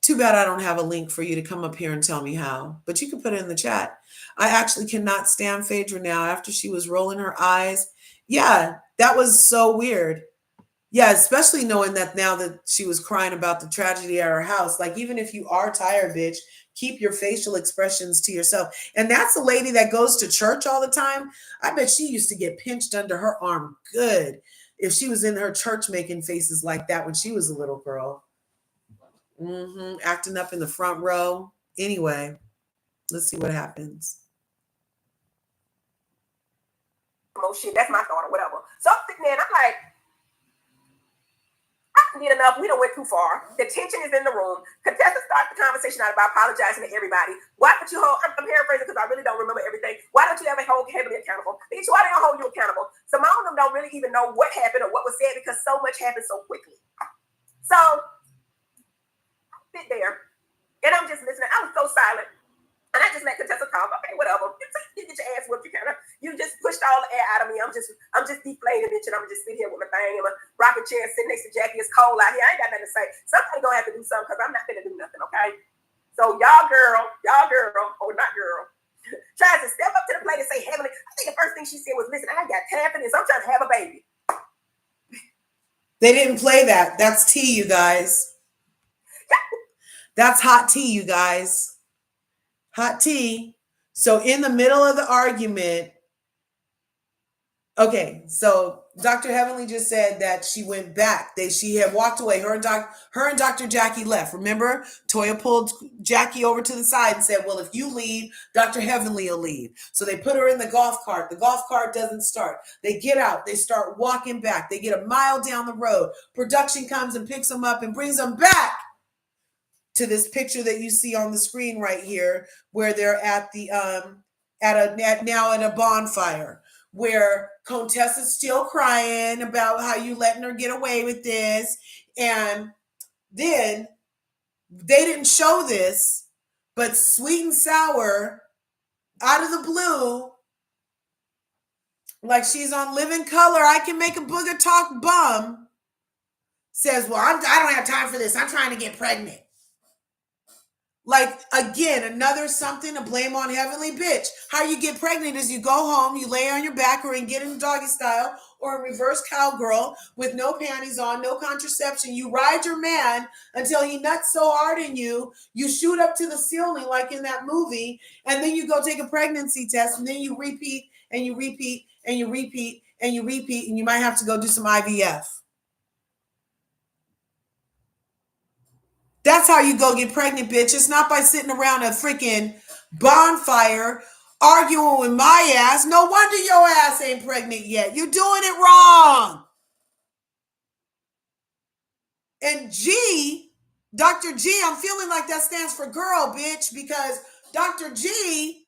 Too bad I don't have a link for you to come up here and tell me how, but you can put it in the chat. I actually cannot stand Phaedra now after she was rolling her eyes. Yeah, that was so weird. Yeah, especially knowing that now that she was crying about the tragedy at her house. Like, even if you are tired, bitch, keep your facial expressions to yourself. And that's a lady that goes to church all the time. I bet she used to get pinched under her arm good if she was in her church making faces like that when she was a little girl. Acting up in the front row. Anyway, let's see what happens. Oh shit, that's my thought or whatever. So I'm sitting there and I'm like, I did enough. We don't went too far. The tension is in the room. CONEtessa starts the conversation out about apologizing to everybody. Why don't you hold, I'm paraphrasing because I really don't remember everything. Why don't you ever hold Heavenly accountable? Bitch, why don't hold you accountable? Simone and them don't really even know what happened or what was said because so much happened so quickly. So, I sit there and I'm just listening. I was so silent. And I just let CONEtessa talk. Okay, whatever. You get your ass whooped. You just pushed all the air out of me. I'm just deflated, bitch, and I'm just sitting here with my thing in my rocking chair, sitting next to Jackie. It's cold out here. I ain't got nothing to say. Somebody gonna have to do something because I'm not gonna do nothing. Okay. So y'all girl, or not girl, tries to step up to the plate and say Heavenly. I think the first thing she said was, "Listen, I ain't got time for this. I'm trying to have a baby." They didn't play that. That's tea, you guys. That's hot tea, you guys. Hot tea. So in the middle of the argument, okay, so Dr. Heavenly just said that she went back. She had walked away. Her and Dr. Jackie left. Remember, Toya pulled Jackie over to the side and said, well, if you leave, Dr. Heavenly will leave. So they put her in the golf cart. The golf cart doesn't start. They get out. They start walking back. They get a mile down the road. Production comes and picks them up and brings them back to this picture that you see on the screen right here, where they're at the now at a bonfire, where CONEtessa's still crying about how you letting her get away with this. And then they didn't show this, but Sweet and Sour, out of the blue, like she's on Living Color, I Can Make a Booger Talk bum, says, well, I don't have time for this. I'm trying to get pregnant. Like, again, another something to blame on Heavenly, bitch. How you get pregnant is you go home, you lay on your back or get in doggy style or in reverse cowgirl with no panties on, no contraception. You ride your man until he nuts so hard in you, you shoot up to the ceiling like in that movie, and then you go take a pregnancy test, and then you repeat and you repeat and you repeat and you repeat, and you might have to go do some IVF. That's how you go get pregnant, bitch. It's not by sitting around a freaking bonfire arguing with my ass. No wonder your ass ain't pregnant yet. You're doing it wrong. And G, Dr. G, I'm feeling like that stands for girl, bitch, because Dr. G,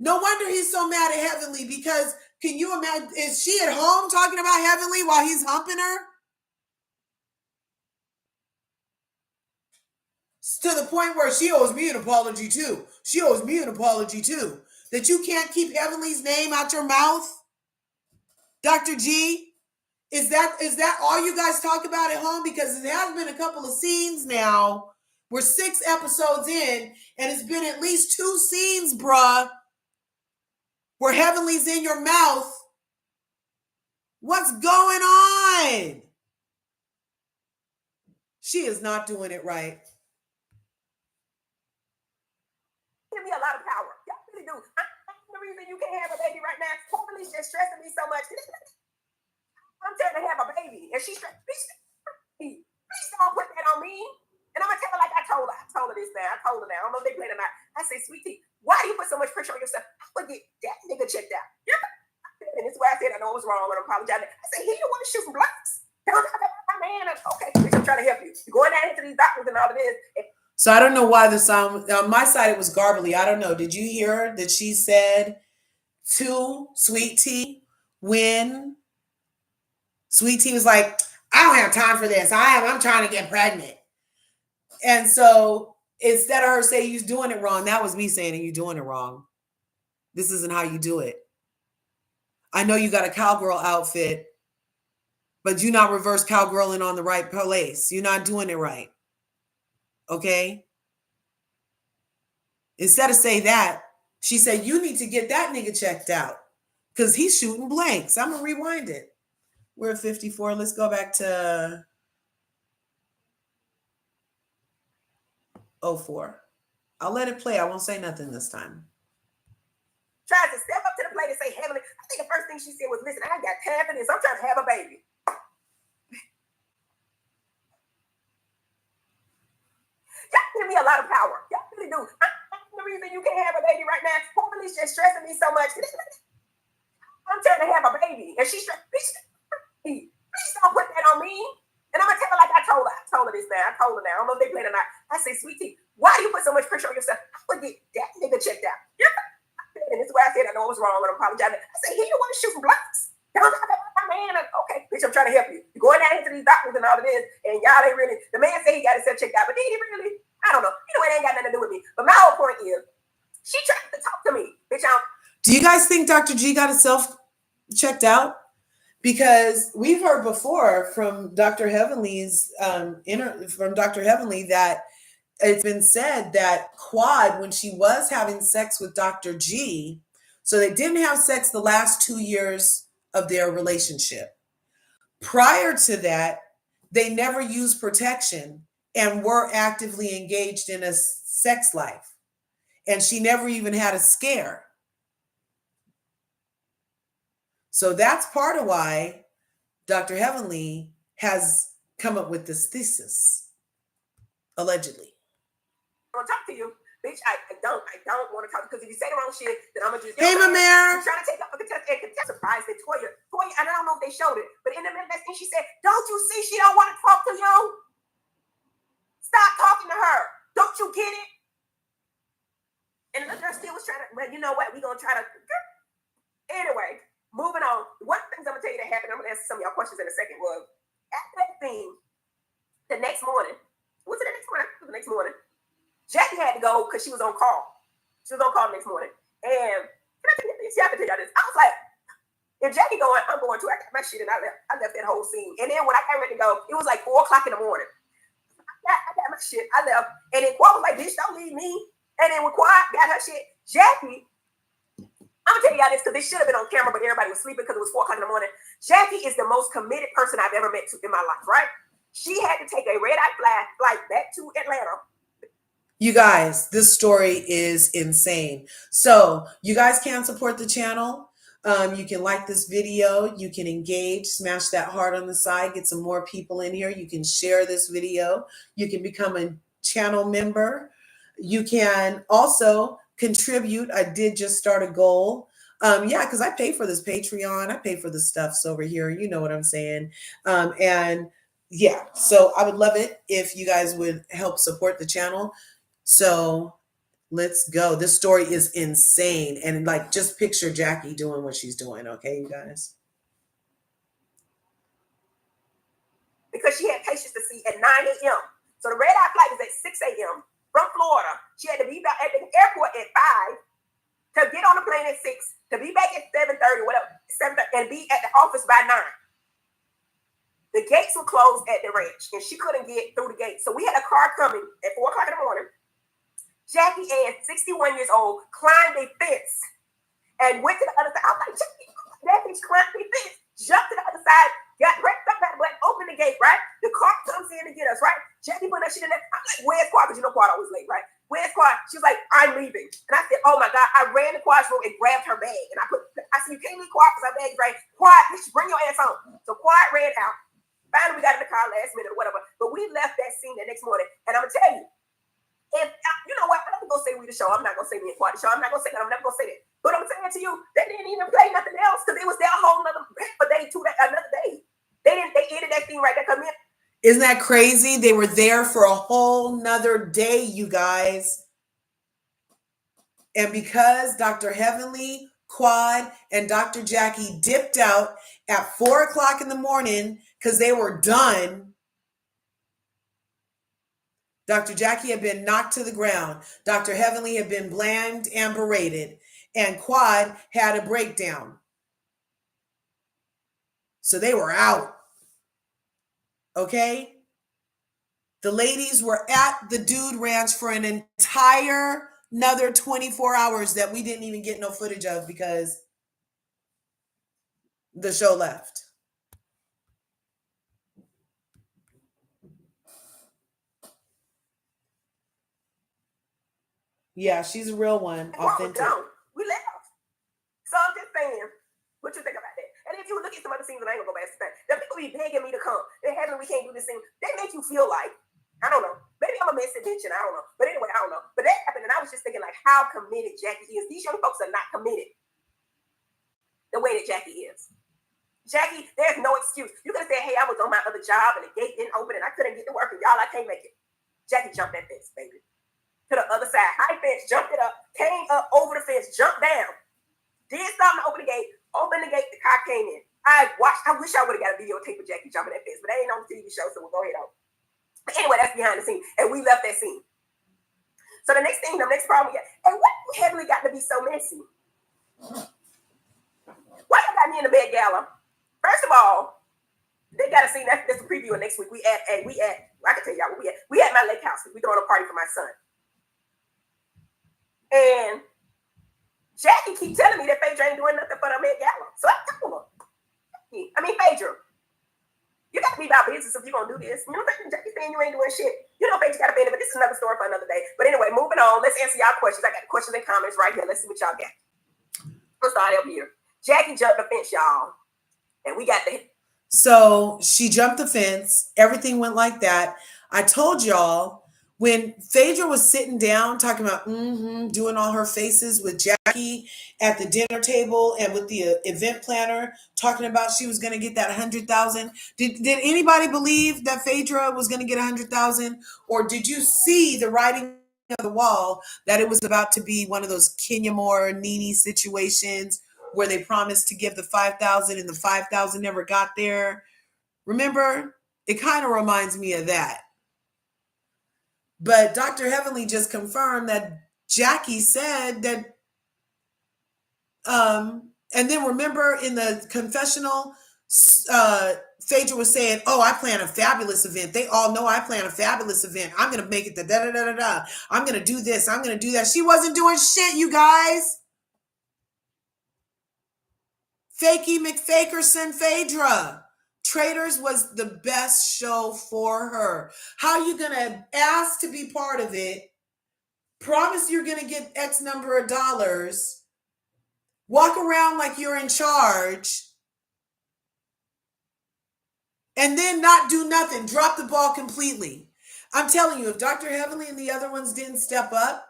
no wonder he's so mad at Heavenly, because can you imagine, is she at home talking about Heavenly while he's humping her? To the point where she owes me an apology too. She owes me an apology too. That you can't keep Heavenly's name out your mouth? Dr. G, is that all you guys talk about at home? Because it has been a couple of scenes now. We're 6 episodes in, and it's been at least 2 scenes, bruh, where Heavenly's in your mouth. What's going on? She is not doing it right. Give me a lot of power. Y'all really do. I'm the reason you can't have a baby right now. Totally just stressing me so much. I'm trying to have a baby, and she's stressed. Please don't put that on me. And I'm gonna tell her like I told her. I told her this now. I told her now. I don't know if they played or not. I say, sweetie, why do you put so much pressure on yourself? I would get that nigga checked out. And this is why I said I know it was wrong and I'm apologizing. I said, he don't want to shoot some blanks. Tell him about my man. Okay, bitch, I'm trying to help you. You're going down into these doctors and all of this. So I don't know why the sound on my side it was garbly. I don't know. Did you hear that she said to Sweet Tea when Sweet Tea was like, I don't have time for this. I'm trying to get pregnant. And so instead of her saying you're doing it wrong, that was me saying you're doing it wrong. This isn't how you do it. I know you got a cowgirl outfit, but you're not reverse cowgirling on the right place. You're not doing it right. Okay? Instead of say that, she said, you need to get that nigga checked out because he's shooting blanks. I'm going to rewind it. We're at 54. Let's go back to 04. I'll let it play. I won't say nothing this time. Tries to step up to the plate and say Heavenly. I think the first thing she said was, listen, I ain't got time for this. I'm trying to have a baby. Y'all give me a lot of power. Y'all really do. I'm the reason you can't have a baby right now. Totally just stressing me so much. I'm trying to have a baby. And she's stressed. Please don't put that on me. And I'm gonna tell her like I told her. I told her this now. I told her now. I don't know if they played or not. I say, sweetie, why do you put so much pressure on yourself? I would get that nigga checked out. And this is why I said I know I was wrong and I'm apologizing. I said, he the one shooting blocks. Don't talk about my man. Okay, bitch, I'm trying to help you. You're going down into these doctors and all of this, and y'all ain't really. The man said he got himself checked out, but did he really? I don't know. Anyway, it ain't got nothing to do with me. But my whole point is, she tried to talk to me, bitch. Do you guys think Dr. G got himself checked out? Because we've heard before from Dr. Heavenly's from Dr. Heavenly that it's been said that Quad, when she was having sex with Dr. G, so they didn't have sex the last 2 years of their relationship. Prior to that, they never used protection and were actively engaged in a sex life. And she never even had a scare. So that's part of why Dr. Heavenly has come up with this thesis, allegedly. I want to talk to you, bitch. I don't want to talk because if you say the wrong shit, then I'm gonna just. Hey, my man. I'm trying to take up a CONEtessa. Surprised that Toya, and I don't know if they showed it, but in the middle of that thing, she said, "Don't you see? She don't want to talk to you. Stop talking to her. Don't you get it?" And the girl still was trying to. Well, you know what? We gonna try to. Anyway, moving on. One of the things I'm gonna tell you that happened. I'm gonna answer some of y'all questions in a second. Was after that thing, the next morning. Was it the next morning? It was the next morning. Jackie had to go because she was on call. She was on call the next morning. And can I tell you this? I can tell y'all this. I was like, if Jackie going, I'm going too. I got my shit and I left that whole scene. And then when I got ready to go, it was like 4 o'clock in the morning. I got my shit. I left. And then Quad was like, bitch, don't leave me. And then when Quad got her shit, Jackie, I'm gonna tell y'all this because this should have been on camera, but everybody was sleeping because it was 4 o'clock in the morning. Jackie is the most committed person I've ever met in my life, right? She had to take a red-eye flight back to Atlanta. You guys, this story is insane. So you guys can support the channel. You can like this video. You can engage, smash that heart on the side, get some more people in here. You can share this video. You can become a channel member. You can also contribute. I did just start a goal. Yeah, because I pay for this Patreon. I pay for the stuffs over here. You know what I'm saying? And yeah, so I would love it if you guys would help support the channel. So let's go. This story is insane. And like, just picture Jackie doing what she's doing. Okay, you guys. Because she had patients to see at 9 a.m. So the red-eye flight was at 6 a.m. from Florida. She had to be back at the airport at 5 to get on the plane at 6, to be back at 7:30, whatever, 7:30, and be at the office by 9. The gates were closed at the ranch, and she couldn't get through the gates. So we had a car coming at 4 o'clock in the morning. Jackie Ann, 61 years old, climbed a fence and went to the other side. I was like, Jackie, that bitch climbed a fence, jumped to the other side, got wrapped up at the butt, opened the gate, right? The car comes in to get us, right? Jackie put that shit in there. I'm like, where's Quad? Because you know Quad always late, right? Where's Quad? She was like, I'm leaving. And I said, oh my God. I ran to Quad's room and grabbed her bag. And I said, you can't leave Quad because her bag's right. Quad, bitch, bring your ass home. So Quad ran out. Finally, we got in the car last minute or whatever. But we left that scene the next morning. And I'm going to tell you, if you know what, I'm not gonna say we the show. I'm not gonna say me and Quad the show. I'm not gonna say that. I'm never gonna say that. But I'm saying to you, they didn't even play nothing else because it was their whole another day to another day. They ended that thing right there. Come in. Isn't that crazy? They were there for a whole nother day, you guys. And because Dr. Heavenly, Quad, and Dr. Jackie dipped out at 4 o'clock in the morning because they were done, Dr. Jackie had been knocked to the ground. Dr. Heavenly had been blamed and berated. And Quad had a breakdown. So they were out. Okay? The ladies were at the Dude Ranch for an entire another 24 hours that we didn't even get no footage of because the show left. Yeah, she's a real one. Authentic. We left. So I'm just saying, what you think about that? And if you look at some other scenes, and I ain't gonna go back to that, the people be begging me to come. They having we can't do this scene. They make you feel like, I don't know. Maybe I'm a messy bitch and I don't know. But anyway, I don't know. But that happened, and I was just thinking like how committed Jackie is. These young folks are not committed the way that Jackie is. Jackie, there's no excuse. You could have said, hey, I was on my other job and the gate didn't open and I couldn't get to work and y'all, I can't make it. Jackie jumped that fence, baby. To the other side. High fence, jumped it up, came up over the fence, jumped down. Did something to open the gate, the car came in. I wish I would have got a videotape of Jackie jumping that fence, but that ain't on the TV show, so we'll go ahead on. But anyway, that's behind the scene. And we left that scene. So the next problem we got, and what Heavenly got to be so messy? Why you got me in the Met Gala? First of all, they got a scene. That's a preview of next week. I can tell y'all where we at my lake house. We throwing a party for my son. And Jackie keep telling me that Phaedra ain't doing nothing for the Met Gala. So I told her. Phaedra, you got to be about business if you're going to do this. You know, Jackie saying you ain't doing shit. You know, Phaedra got to pay it, but this is another story for another day. But anyway, moving on. Let's answer y'all questions. I got questions and comments right here. Let's see what y'all got. Let's start up here. Jackie jumped the fence, y'all. And we got the... So she jumped the fence. Everything went like that. I told y'all when Phaedra was sitting down talking about doing all her faces with Jackie at the dinner table and with the event planner talking about she was going to get that 100,000. Did anybody believe that Phaedra was going to get 100,000, or did you see the writing on the wall that it was about to be one of those Kenya Moore Nene situations where they promised to give the 5,000 and the 5,000 never got there? Remember, it kind of reminds me of that. But Dr. Heavenly just confirmed that Jackie said that, and then remember in the confessional, Phaedra was saying, oh, I plan a fabulous event. They all know I plan a fabulous event. I'm going to make it the da-da-da-da-da. I'm going to do this. I'm going to do that. She wasn't doing shit, you guys. Fakey McFakerson Phaedra. Traders was the best show for her. How are you going to ask to be part of it? Promise you're going to get X number of dollars. Walk around like you're in charge. And then not do nothing. Drop the ball completely. I'm telling you, if Dr. Heavenly and the other ones didn't step up,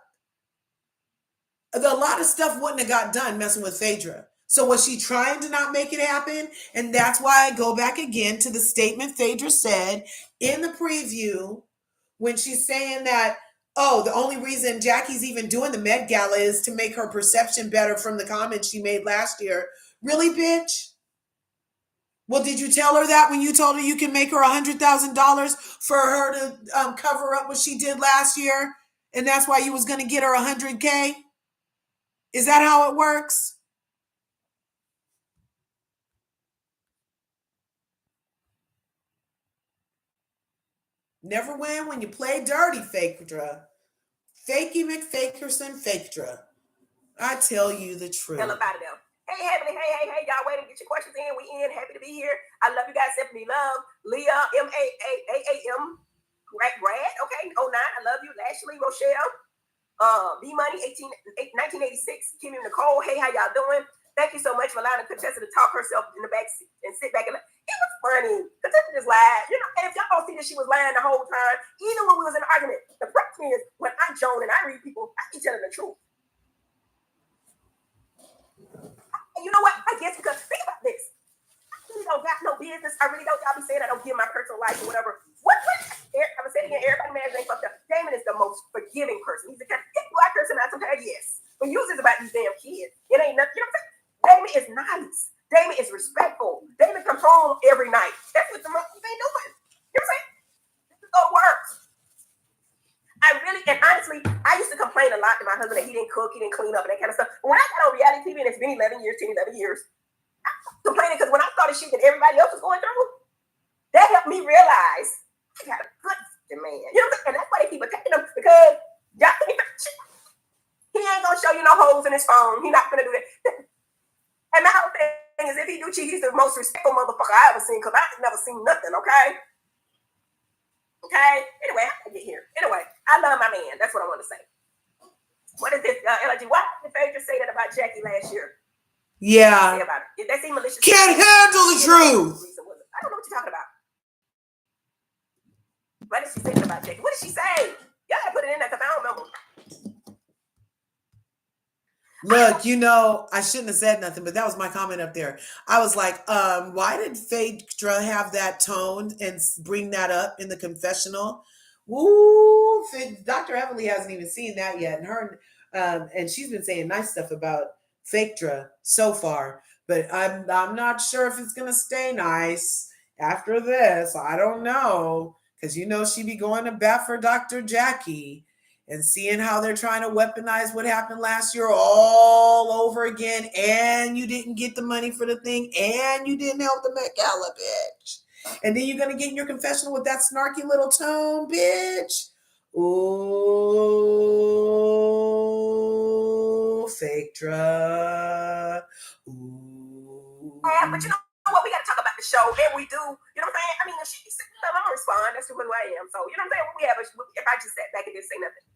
a lot of stuff wouldn't have got done messing with Phaedra. So was she trying to not make it happen? And that's why I go back again to the statement Phaedra said in the preview when she's saying that, oh, the only reason Jackie's even doing the Met Gala is to make her perception better from the comments she made last year. Really, bitch? Well, did you tell her that when you told her you can make her $100,000 for her to cover up what she did last year? And that's why you was going to get her $100K? Is that how it works? Never win when you play dirty, Phaedra. Fakey McFakerson Phaedra. I tell you the truth. Tell about it, though. Hey, Heavenly, hey, y'all waiting to get your questions in. We in. Happy to be here. I love you guys. Stephanie Love, Leah, M-A-A-A-M, Brad, okay, 09, I love you. Ashley, Rochelle, B-Money, 1986, Kimmy Nicole, hey, how y'all doing? Thank you so much for allowing CONEtessa to talk herself in the back seat and sit back and it was funny. CONEtessa just lied. You know, and if y'all don't see that she was lying the whole time, even when we was in an argument, the problem is when I'm Joan and I read people, I be telling the truth. And you know what? I guess because think about this. I really don't got no business. I really don't. Y'all be saying I don't give my personal life or whatever. What? I'm gonna say it again. Everybody mad ain't fucked up. Damon is the most forgiving person. He's the kind of black person out sometimes. Yes, but usually it's about these damn kids. It ain't nothing. You know what I'm saying? Damon is nice. Damon is respectful. Damon comes home every night. That's what the monkeys ain't doing. You know what I'm saying? This is how it works. I really, and honestly, I used to complain a lot to my husband that he didn't cook, he didn't clean up, and that kind of stuff. But when I got on reality TV, and it's been 11 years, I was complaining because when I saw the shit that everybody else was going through, that helped me realize I got a good man. You know what I'm saying? And that's why they keep attacking him, because y'all, he ain't gonna show you no holes in his phone. He's not gonna do that. And my whole thing is, if he do cheat, he's the most respectful motherfucker I ever seen, because I ain't never seen nothing, okay? Okay? Anyway, how did I get here? Anyway, I love my man. That's what I want to say. What is this, LRG? Why did Phaedra say that about Jackie last year? Yeah. Say about it. Did that seem malicious? Can't handle the truth. I don't know what you're talking about. What did she say about Jackie? What did she say? Y'all gotta put it in there because I don't remember. Look, you know, I shouldn't have said nothing, but that was my comment up there. I was like, why did Phaedra have that tone and bring that up in the confessional? Woo, Dr. Heavenly hasn't even seen that yet. And she's been saying nice stuff about Phaedra so far, but I'm not sure if it's gonna stay nice after this. I don't know. Because you know she be going to bat for Dr. Jackie and seeing how they're trying to weaponize what happened last year all over again, and you didn't get the money for the thing, and you didn't help the Met Gala, bitch. And then you're gonna get in your confessional with that snarky little tone, bitch. Ooh, Phaedra. Ooh. Yeah, but you know what? We got to talk about the show, and we do. You know what I'm saying? I mean, if she said, I'm gonna respond. That's who I am. So you know what I'm saying? When we have if I just sat back and didn't say nothing.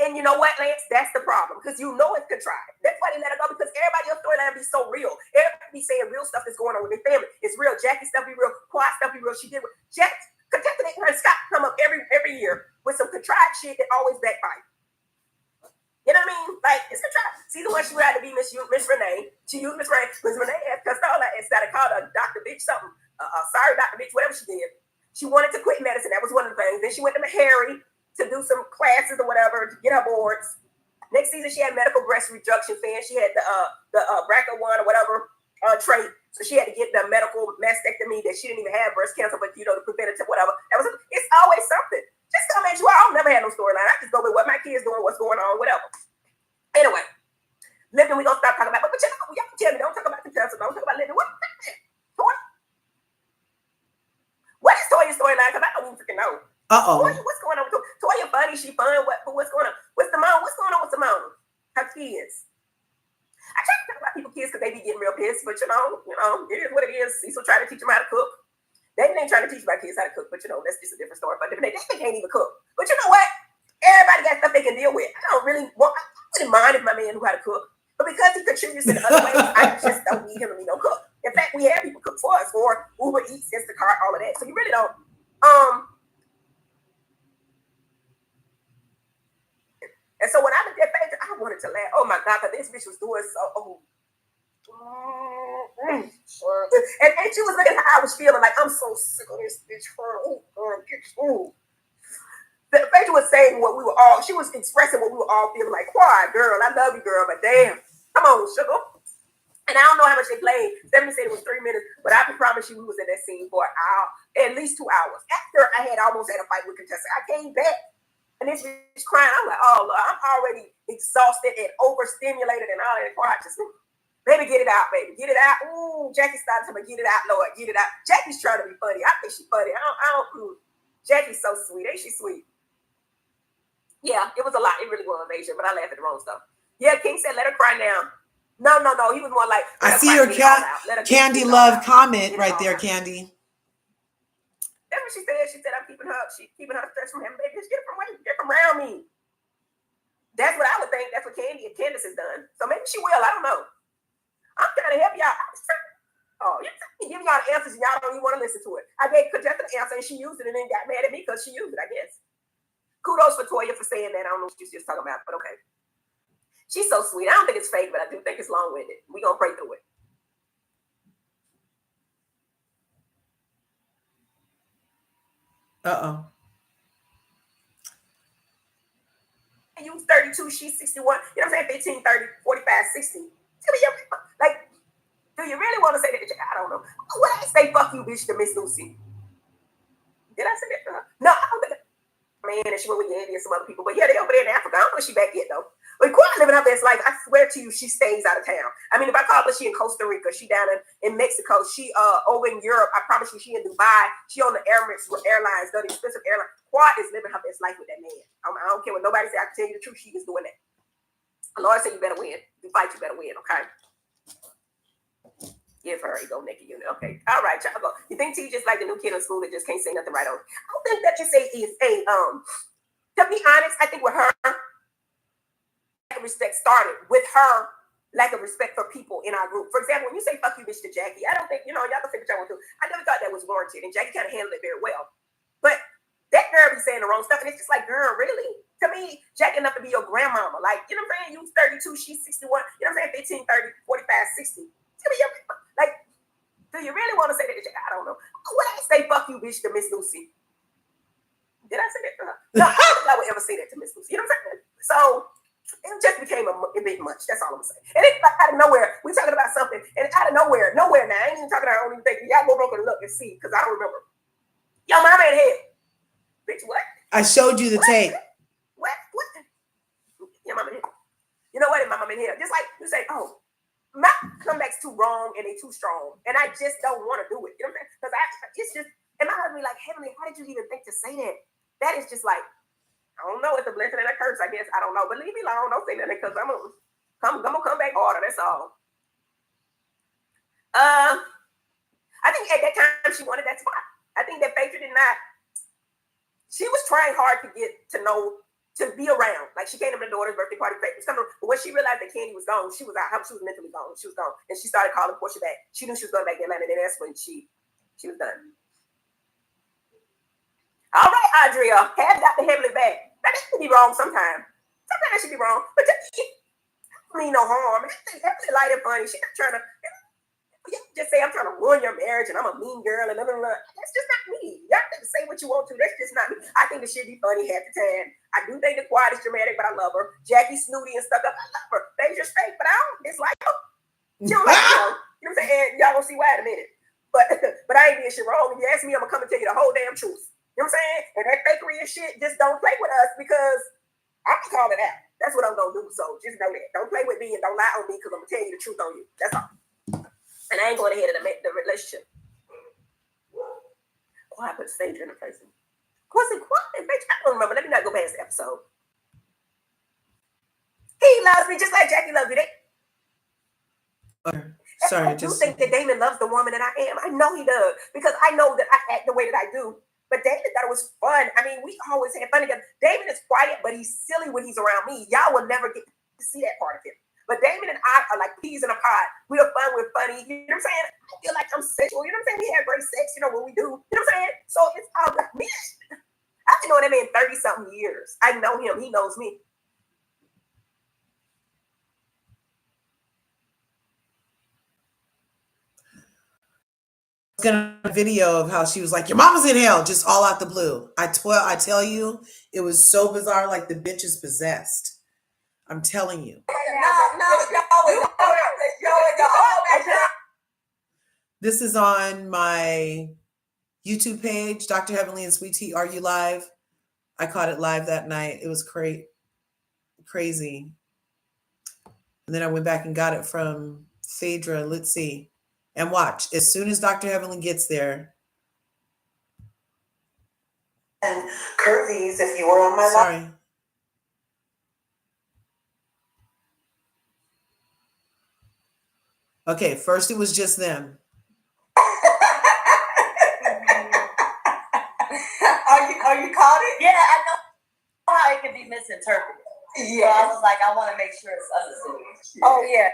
And you know what, Lance? That's the problem because you know it's contrived. That's why they let it go because everybody else storyline be so real. Everybody be saying real stuff that's going on with their family. It's real. Jackie stuff be real. Quiet stuff be real. She did. CONEtessa and her Scott come up every year with some contrived shit that always backfire. You know what I mean? Like it's contrived. See the one she had to be Miss Renee. She used Miss Renee. Miss Renee had cussed all that instead of called her Dr. Bitch something. Sorry, Dr. Bitch, whatever she did. She wanted to quit medicine. That was one of the things. Then she went to Harry to do some classes or whatever to get her boards. Next season, she had medical breast reduction fan. She had the BRCA1 or whatever trait. So she had to get the medical mastectomy that she didn't even have breast cancer, but you know, the preventative, whatever. It's always something. Just come at you. I don't never have no storyline. I just go with what my kids doing, what's going on, whatever. Anyway, Living, we gonna start talking about, but you know, y'all tell me, don't talk about CONEtessa, don't talk about Living. What is Toya's storyline? Because I don't even freaking know. What's going on with Toya? Funny, she fun. What's going on? What's going on with Simone? Her kids. I try to talk about people's kids because they be getting real pissed, but you know, it is what it is. Cecil trying to teach them how to cook. They ain't trying to teach my kids how to cook, but you know, that's just a different story. But they can't even cook. But you know what? Everybody got stuff they can deal with. I wouldn't mind if my man knew how to cook. But because he contributes in other ways, I just don't need him to be no cook. In fact, we have people cook for us for Uber Eats, Instacart, all of that. So you really don't. And so when I looked at Phaedra, I wanted to laugh. Oh my God, because this bitch was doing so. And she was looking at how I was feeling, like I'm so sick of this bitch. Phaedra was saying what we were all. She was expressing what we were all feeling like. Quiet, girl. I love you, girl, but damn, come on, sugar. And I don't know how much they played. Stephanie said it was 3 minutes, but I can promise you we was in that scene for an hour, at least 2 hours. After I had almost had a fight with CONEtessa, I came back and this bitch crying. I'm like, oh, Lord, I'm already exhausted and overstimulated and all that. I just, baby, get it out, baby. Get it out. Ooh, Jackie started to get it out, Lord. Get it out. Jackie's trying to be funny. I think she's funny. I don't Jackie's so sweet. Ain't she sweet? Yeah, it was a lot. It really was, Asia, but I laughed at the wrong stuff. Yeah, King said, let her cry now. No. He was more like, I see your Candy Love comment right there, Candy. That's what she said. She said, I'm keeping her stress from him. Baby, just get from around me. That's what I would think. That's what Candace has done. So maybe she will. I don't know. I'm trying to help y'all. You're giving y'all the answers and y'all don't even want to listen to it. I gave CONEtessa the answer and she used it and then got mad at me because she used it, I guess. Kudos for Toya for saying that. I don't know what she's just talking about, but okay. She's so sweet. I don't think it's fake, but I do think it's long-winded. We're going to pray through it. You 32, she's 61. You know what I'm saying? 15, 30, 45, 60. Like, do you really want to say that? I don't know. Would I say fuck you, bitch, to Miss Lucy? Did I say that to her? No, I don't think man, and she went with Yandy and some other people. But yeah, they over there in Africa. I don't know if she back yet, though. But Quad living her best life. I swear to you, she stays out of town. I mean, if I call her, she in Costa Rica. She down in Mexico. She over in Europe. I promise you, she in Dubai. She on the Emirates Airlines, the expensive airline. Quad is living her best life with that man. I don't care what nobody say. I can tell you the truth. She is doing that. The Lord said you better win. You fight, you better win, okay? Give her a go naked unit. Okay. All right, y'all go. You think T just like the new kid in school that just can't say nothing right on? I don't think that just say is a to be honest, I think with her lack of respect started with her lack of respect for people in our group. For example, when you say fuck you bitch to Jackie, I don't think, y'all can say what y'all want to. I never thought that was warranted, and Jackie kind of handled it very well. But that girl be saying the wrong stuff, and it's just like, girl, really? To me, Jackie enough to be your grandmama. Like, you know what I'm saying? You 32, she's 61. You know what I'm saying? 15, 30, 45, 60. Like, do you really want to say that? I don't know. Would I say fuck you, bitch, to Miss Lucy? Did I say that to her? No, I don't think I would ever say that to Miss Lucy. You know what I'm saying? So it just became a bit much. That's all I'm saying. And it's like out of nowhere, we talking about something, and out of nowhere now, I ain't even talking about, I don't even think, y'all go look and look and see, because I don't remember. Yo, mama in hell. Bitch, what? I showed you the tape. What? Your mama in hell. You know what? My mama in hell. Just like you say, oh, my comeback's too wrong and they too strong, and I just don't want to do it. You know what I'm saying? Because it's just, and my husband be like, Heavenly, how did you even think to say that? That is just like, I don't know. It's a blessing and a curse, I guess. I don't know. But leave me alone. Don't say nothing because I'm gonna come back harder. That's all. I think at that time she wanted that spot. I think that Phaedra did not. She was trying hard to get to know, to be around. Like she came to my daughter's birthday party. But when she realized that Candy was gone, she was out. She was mentally gone. She was gone, and she started calling Portia back. She knew she was going back to Atlanta, and that's when she was done. All right, Andrea, have Dr. Heavenly back. Now, that should be wrong sometimes. Sometimes that should be wrong, but that don't mean no harm. Heavenly light and funny. She's not trying to. You just say I'm trying to ruin your marriage and I'm a mean girl and blah, blah, blah. That's just not me. Y'all can say what you want to. That's just not me. I think the shit be funny half the time. I do think the quiet is dramatic, but I love her. Jackie snooty and stuck up. I love her. Phaedra's fake, but I don't dislike her. She don't like her. You know what I'm saying? And y'all gonna see why in a minute. But I ain't doing shit wrong. If you ask me, I'm gonna come and tell you the whole damn truth. You know what I'm saying? And that fakery and shit, just don't play with us because I'm gonna call it out. That's what I'm gonna do. So just know that. Don't play with me and don't lie on me because I'm gonna tell you the truth on you. That's all. And I ain't going ahead of the relationship. Why I put Phaedra in the person? Was it quiet? I don't remember. Let me not go past the episode. He loves me just like Jackie loves me. Sorry, I do think that Damon loves the woman that I am. I know he does because I know that I act the way that I do. But Damon thought it was fun. I mean, we always had fun together. Damon is quiet, but he's silly when he's around me. Y'all will never get to see that part of him. But Damon and I are like peas in a pod. We are fun, we're funny. You know what I'm saying? I feel like I'm sexual. You know what I'm saying? We have great sex, you know, when we do. You know what I'm saying? So it's all about me. I've been knowing that man 30-something years. I know him. He knows me. Gonna a video of how she was like, your mama's in hell, just all out the blue. I tell you, it was so bizarre, like the bitch is possessed. I'm telling you. This is on my YouTube page, Dr. Heavenly and Sweet Tea. Are you live? I caught it live that night. It was crazy. And then I went back and got it from Phaedra. Let's see. And watch. As soon as Dr. Heavenly gets there. And Curvies, if you were on my Sorry. Okay, first it was just them. Are you caught it? Yeah, I know how it can be misinterpreted. Yeah, so I was like, I want to make sure it's understood. Oh yeah.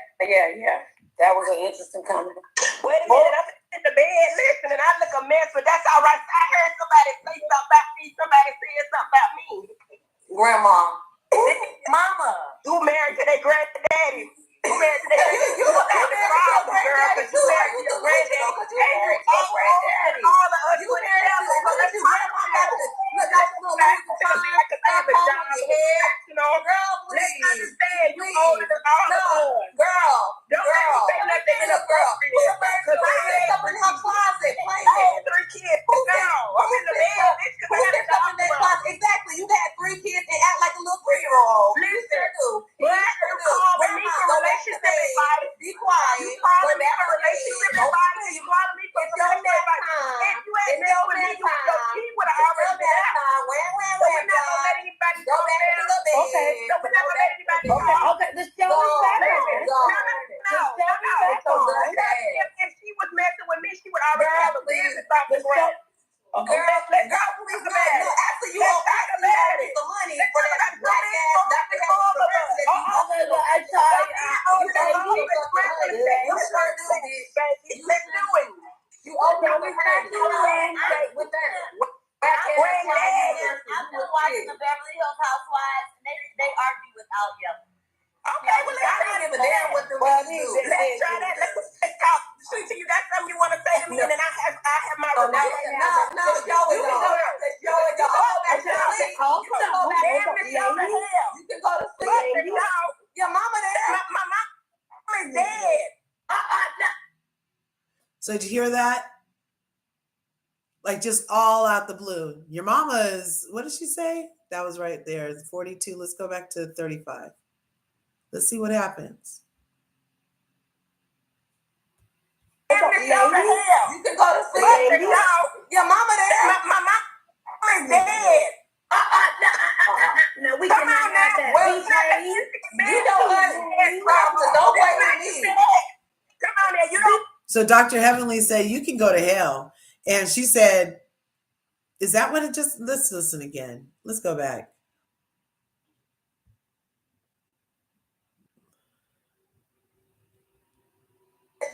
That was an interesting comment. Wait a minute, I'm in the bed listening. I look a mess, but that's all right. I heard somebody say something about me. Somebody said something about me. Grandma. Mama. Who married to their granddaddy? Who married to their granddaddy? You got the problem, girl, because you married to your granddaddy. All of us went together. But your grandma got to look like a little girl, please. Let's understand, you older than all of us. Girl. Don't say nothing inappropriate. Because I had stuff in her closet. I had 3 kids. I'm in the bed. Who did stuff in that closet? Exactly. You had 3 kids and act like a little 3-year-old. Listen. Relationship advice. Be quiet. You calling me for relationship advice? You calling me for relationship advice? If you had dealt with me, he would have already been out. So we're not going to let anybody go there. Okay. So we're not going to let anybody go. Okay. The show is better. No. If she was messing with me, she would already have a business off the ground. Okay. Girl, please go back. No, after you all got the money for that black ass, Dr. You open up with that. I'm still watching the back Beverly Hills Housewives, and they argue without yelling. Okay, well, I don't give a damn what the let's try that. Let's talk. Sweet tea, you got something you want to say to me, and then I have my rebuttal. No, yo it go. Yo it go. You can go to sleep. Your mama there. My mom is dead. So did you hear that? Like just all out the blue. Your mama's, what did she say? That was right there. 42. Let's go back to 35. Let's see what happens. You can go to sleep. Your mama there. My mom is dead. No, we cannot have that. You know what? Don't play with me. Come on there. You don't. So Dr. Heavenly said, you can go to hell. And she said, is that what it just, let's listen again. Let's go back.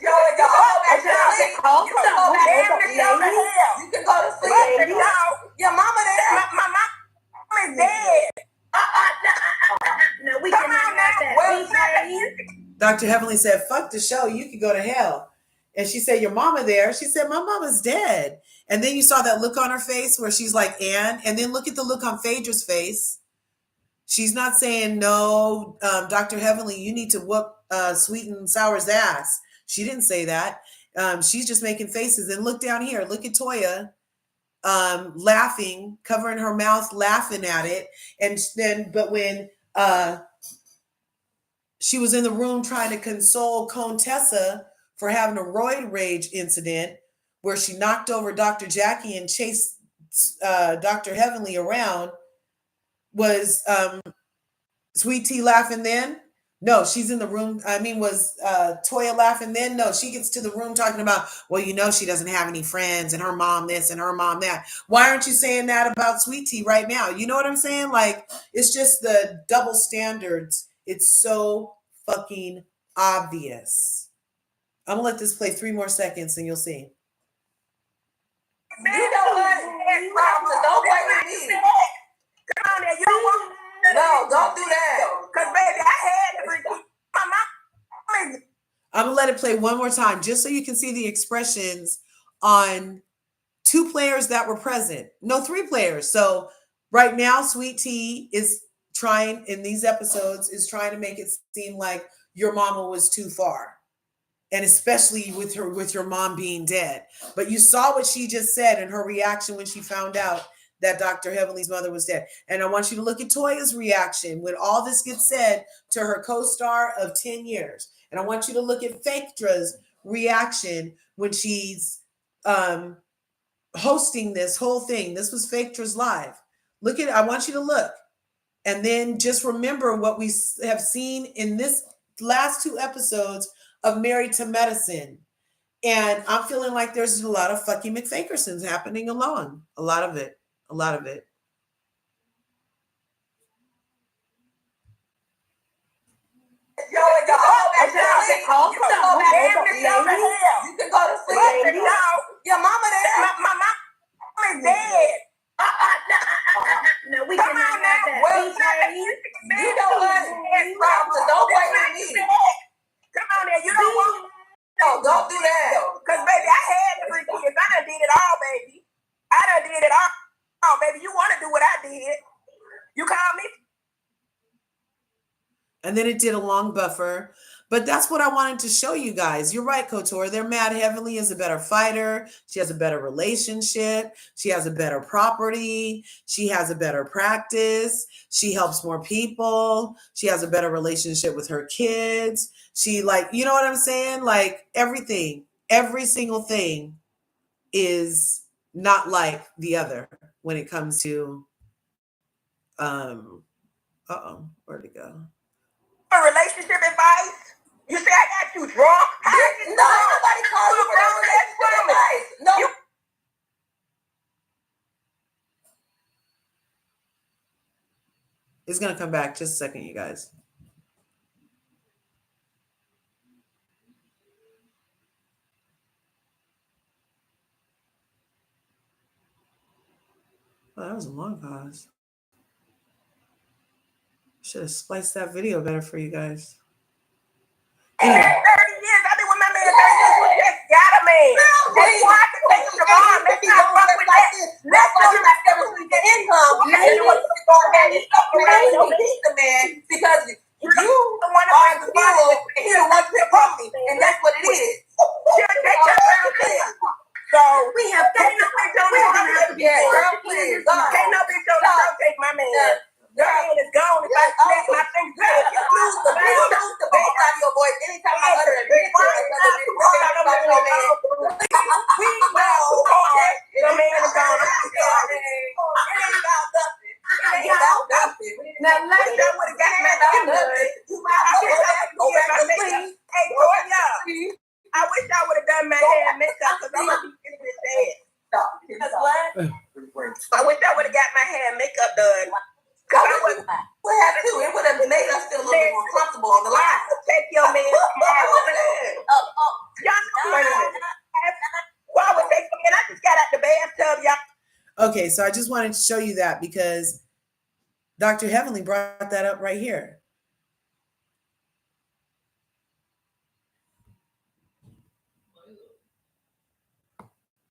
Yo, you can go to sleep. Your mama there. My mom is dead. No, we cannot have that. Dr. Heavenly said, fuck the show. You can go to hell. And she said, your mama there. She said, my mama's dead. And then you saw that look on her face where she's like, and then look at the look on Phaedra's face. She's not saying, no, Dr. Heavenly, you need to whoop Sweet and Sour's ass. She didn't say that. She's just making faces. And look down here. Look at Toya laughing, covering her mouth, laughing at it. And then, but when she was in the room trying to console CONEtessa for having a roid rage incident where she knocked over Dr. Jackie and chased Dr. Heavenly around, was Sweet Tea laughing then? No, she's in the room. I mean, was Toya laughing then? No, she gets to the room talking about, well, you know, she doesn't have any friends and her mom this and her mom that. Why aren't you saying that about Sweet Tea right now? You know what I'm saying? Like, it's just the double standards. It's so fucking obvious. I'm gonna let this play 3 more seconds and you'll see. You know what? Don't play with me. Come on there. You don't want. No, don't do that. Because, baby, I had to repeat my mom. I'm gonna let it play 1 more time just so you can see the expressions on 2 players that were present. No, 3 players. So right now, Sweet Tea is trying, in these episodes, is trying to make it seem like your mama was too far. And especially with your mom being dead. But you saw what she just said and her reaction when she found out that Dr. Heavenly's mother was dead. And I want you to look at Toya's reaction when all this gets said to her co-star of 10 years. And I want you to look at Phaedra's reaction when she's hosting this whole thing. This was Phaedra's live. Look at it. I want you to look. And then just remember what we have seen in this last 2 episodes of Married to Medicine. And I'm feeling like there's a lot of fucking McFakersons happening along. A lot of it. A lot of it. Yo, you can go to sleep. Your mama there. My mom is dead. No, we cannot have that. You know what? Don't play with me. Come on there. You don't want. No, don't do that. Because, baby, I had to repeat it. I done did it all, baby. I done did it all. Oh, baby, you want to do what I did. You call me. And then it did a long buffer. But that's what I wanted to show you guys. You're right, KOTOR. They're mad. Heavenly is a better fighter. She has a better relationship. She has a better property. She has a better practice. She helps more people. She has a better relationship with her kids. She, like, you know what I'm saying? Like, everything, every single thing is not like the other when it comes to, where'd it go? For relationship advice? You say I got you drunk? How did you nobody called you for relationship advice. No. It's going to come back. Just a second, you guys. Well, that was a long pause. Should have spliced that video better for you guys. 30 years. I've been with my man 30 years. We just got a man. That's why I can take him tomorrow. Let's not fuck with that. Let's go to that the income. You want to go ahead and stop around and beat the man because you the one are the fuel and he the one to pump me. And that's what it is. So we have can't no bitch on the show. Girl, please. Can't no bitch on the show take my man. Your man is gone. If I snap my fingers, you lose the bass out of your voice anytime I utter a big word. We know your man is gone. It ain't about nothing. It ain't about nothing. Now, like that would have got my number. You might go back to sleep. Hey, Toya, I wish I would have done my hair and makeup because I'm gonna be feeling this head. Because what? I wish I would have got my hair and makeup done. What happened to it? Would have made us feel a little bit more comfortable on the line. Take your man tomorrow. Why would take him? I just got out the bathtub, y'all. Okay, so I just wanted to show you that because Dr. Heavenly brought that up right here.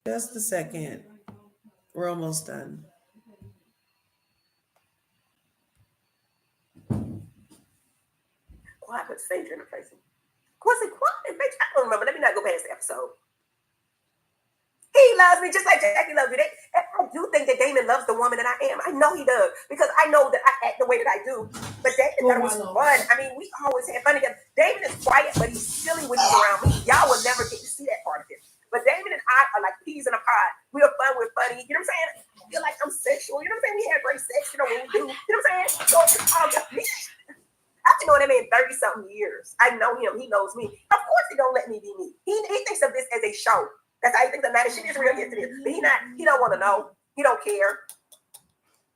Just a second. We're almost done. Why I put Sage in the face? Was it quiet? Bitch, I don't remember. Let me not go past the episode. He loves me just like Jackie loves me. I do think that Damon loves the woman that I am. I know he does because I know that I act the way that I do. But Damon thought it was fun. I mean, we always had fun together. Damon is quiet, but he's silly when he's around me. Y'all will never get to see that part of him. But Damon and I are like peas in a pod. We are fun. We're funny. You know what I'm saying? I feel like I'm sexual. You know what I'm saying? We have great sex. You know what we do. You know what I'm saying? So it's all just me. I've been knowing that man 30-something years. I know him. He knows me. Of course he don't let me be me. He thinks of this as a show. That's how he thinks of that. Shit is real. Yes, it is. But he don't want to know. He don't care.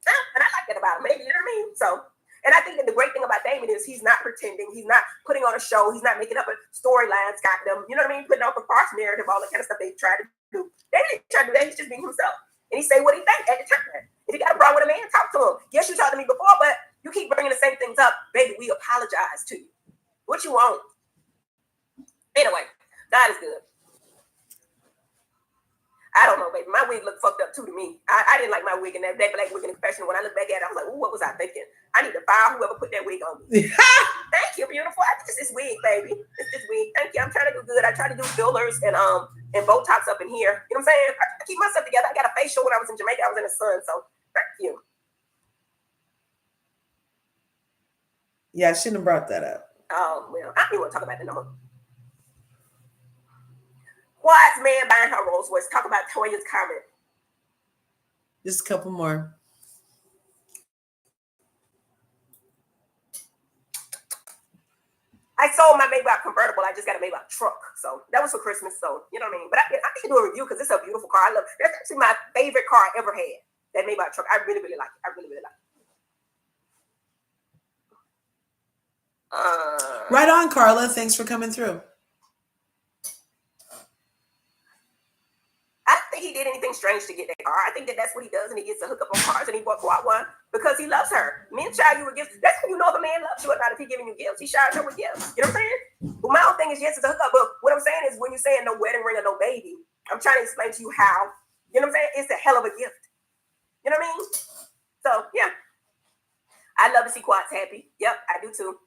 And I like that about him. Maybe, you know what I mean? So, and I think that the great thing about Damon is he's not pretending. He's not putting on a show. He's not making up a storyline. Got them, you know what I mean? Putting on the farce narrative, all that kind of stuff they try to do. They didn't try to do that. He's just being himself. And he say what he thinks at the time. If you got a problem with a man, talk to him. Yes, you talked to me before, but you keep bringing the same things up. Baby, we apologize to you. What you want? Anyway, God is good. I don't know, baby. My wig looked fucked up too to me. I didn't like my wig in that black wig in the confessional. When I look back at it, I was like, ooh, what was I thinking? I need to fire whoever put that wig on me. Thank you, beautiful. It's this wig, baby. It's this wig. Thank you. I'm trying to do good. I try to do fillers and Botox up in here. You know what I'm saying? I keep myself together. I got a facial when I was in Jamaica. I was in the sun, so thank you. Yeah, I shouldn't have brought that up. Oh, well, I don't even want to talk about that no more. Wise man buying her Rolls Royce. Talk about Toya's comment. Just a couple more. I sold my Maybach convertible. I just got a Maybach truck. So that was for Christmas. So, you know what I mean? But I need to do a review because it's a beautiful car. I love it. That's actually my favorite car I ever had. That Maybach truck. I really, really like it. I really, really like it. Right on, Carla. Thanks for coming through. I don't think he did anything strange to get that car. I think that that's what he does, and he gets to hook up on cars, and he bought one because he loves her. Men shower you with gifts. That's when you know if a man loves you or not. If he's giving you gifts, he showers her with gifts. You know what I'm saying? Well, my whole thing is yes, it's a hookup, but what I'm saying is when you're saying no wedding ring or no baby, I'm trying to explain to you how. You know what I'm saying? It's a hell of a gift. You know what I mean? So yeah, I love to see Quats happy. Yep, I do too.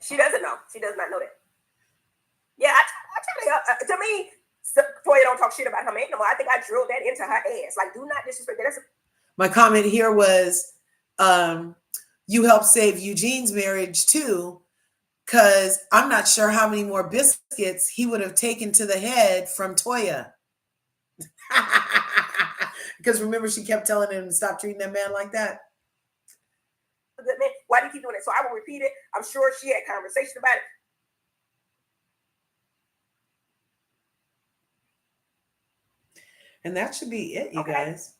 She doesn't know. She does not know that. Yeah, I try to me, Toya don't talk shit about her man no more. I think I drilled that into her ass. Like, do not disrespect that. My comment here was, you helped save Eugene's marriage too, because I'm not sure how many more biscuits he would have taken to the head from Toya. Because remember, she kept telling him to stop treating that man like that. Good man. Why do you keep doing it? So I will repeat it. I'm sure she had conversation about it. And that should be it, you guys.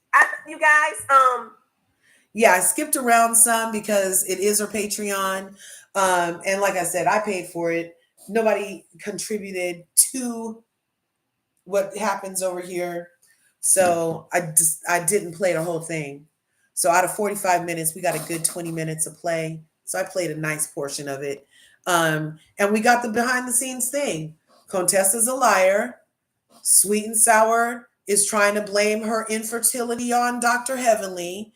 Yeah, I skipped around some because it is our Patreon. And like I said, I paid for it. Nobody contributed to what happens over here. So I didn't play the whole thing. So out of 45 minutes, we got a good 20 minutes of play. So I played a nice portion of it. And we got the behind the scenes thing. CONEtessa's a liar. Sweet and Sour is trying to blame her infertility on Dr. Heavenly.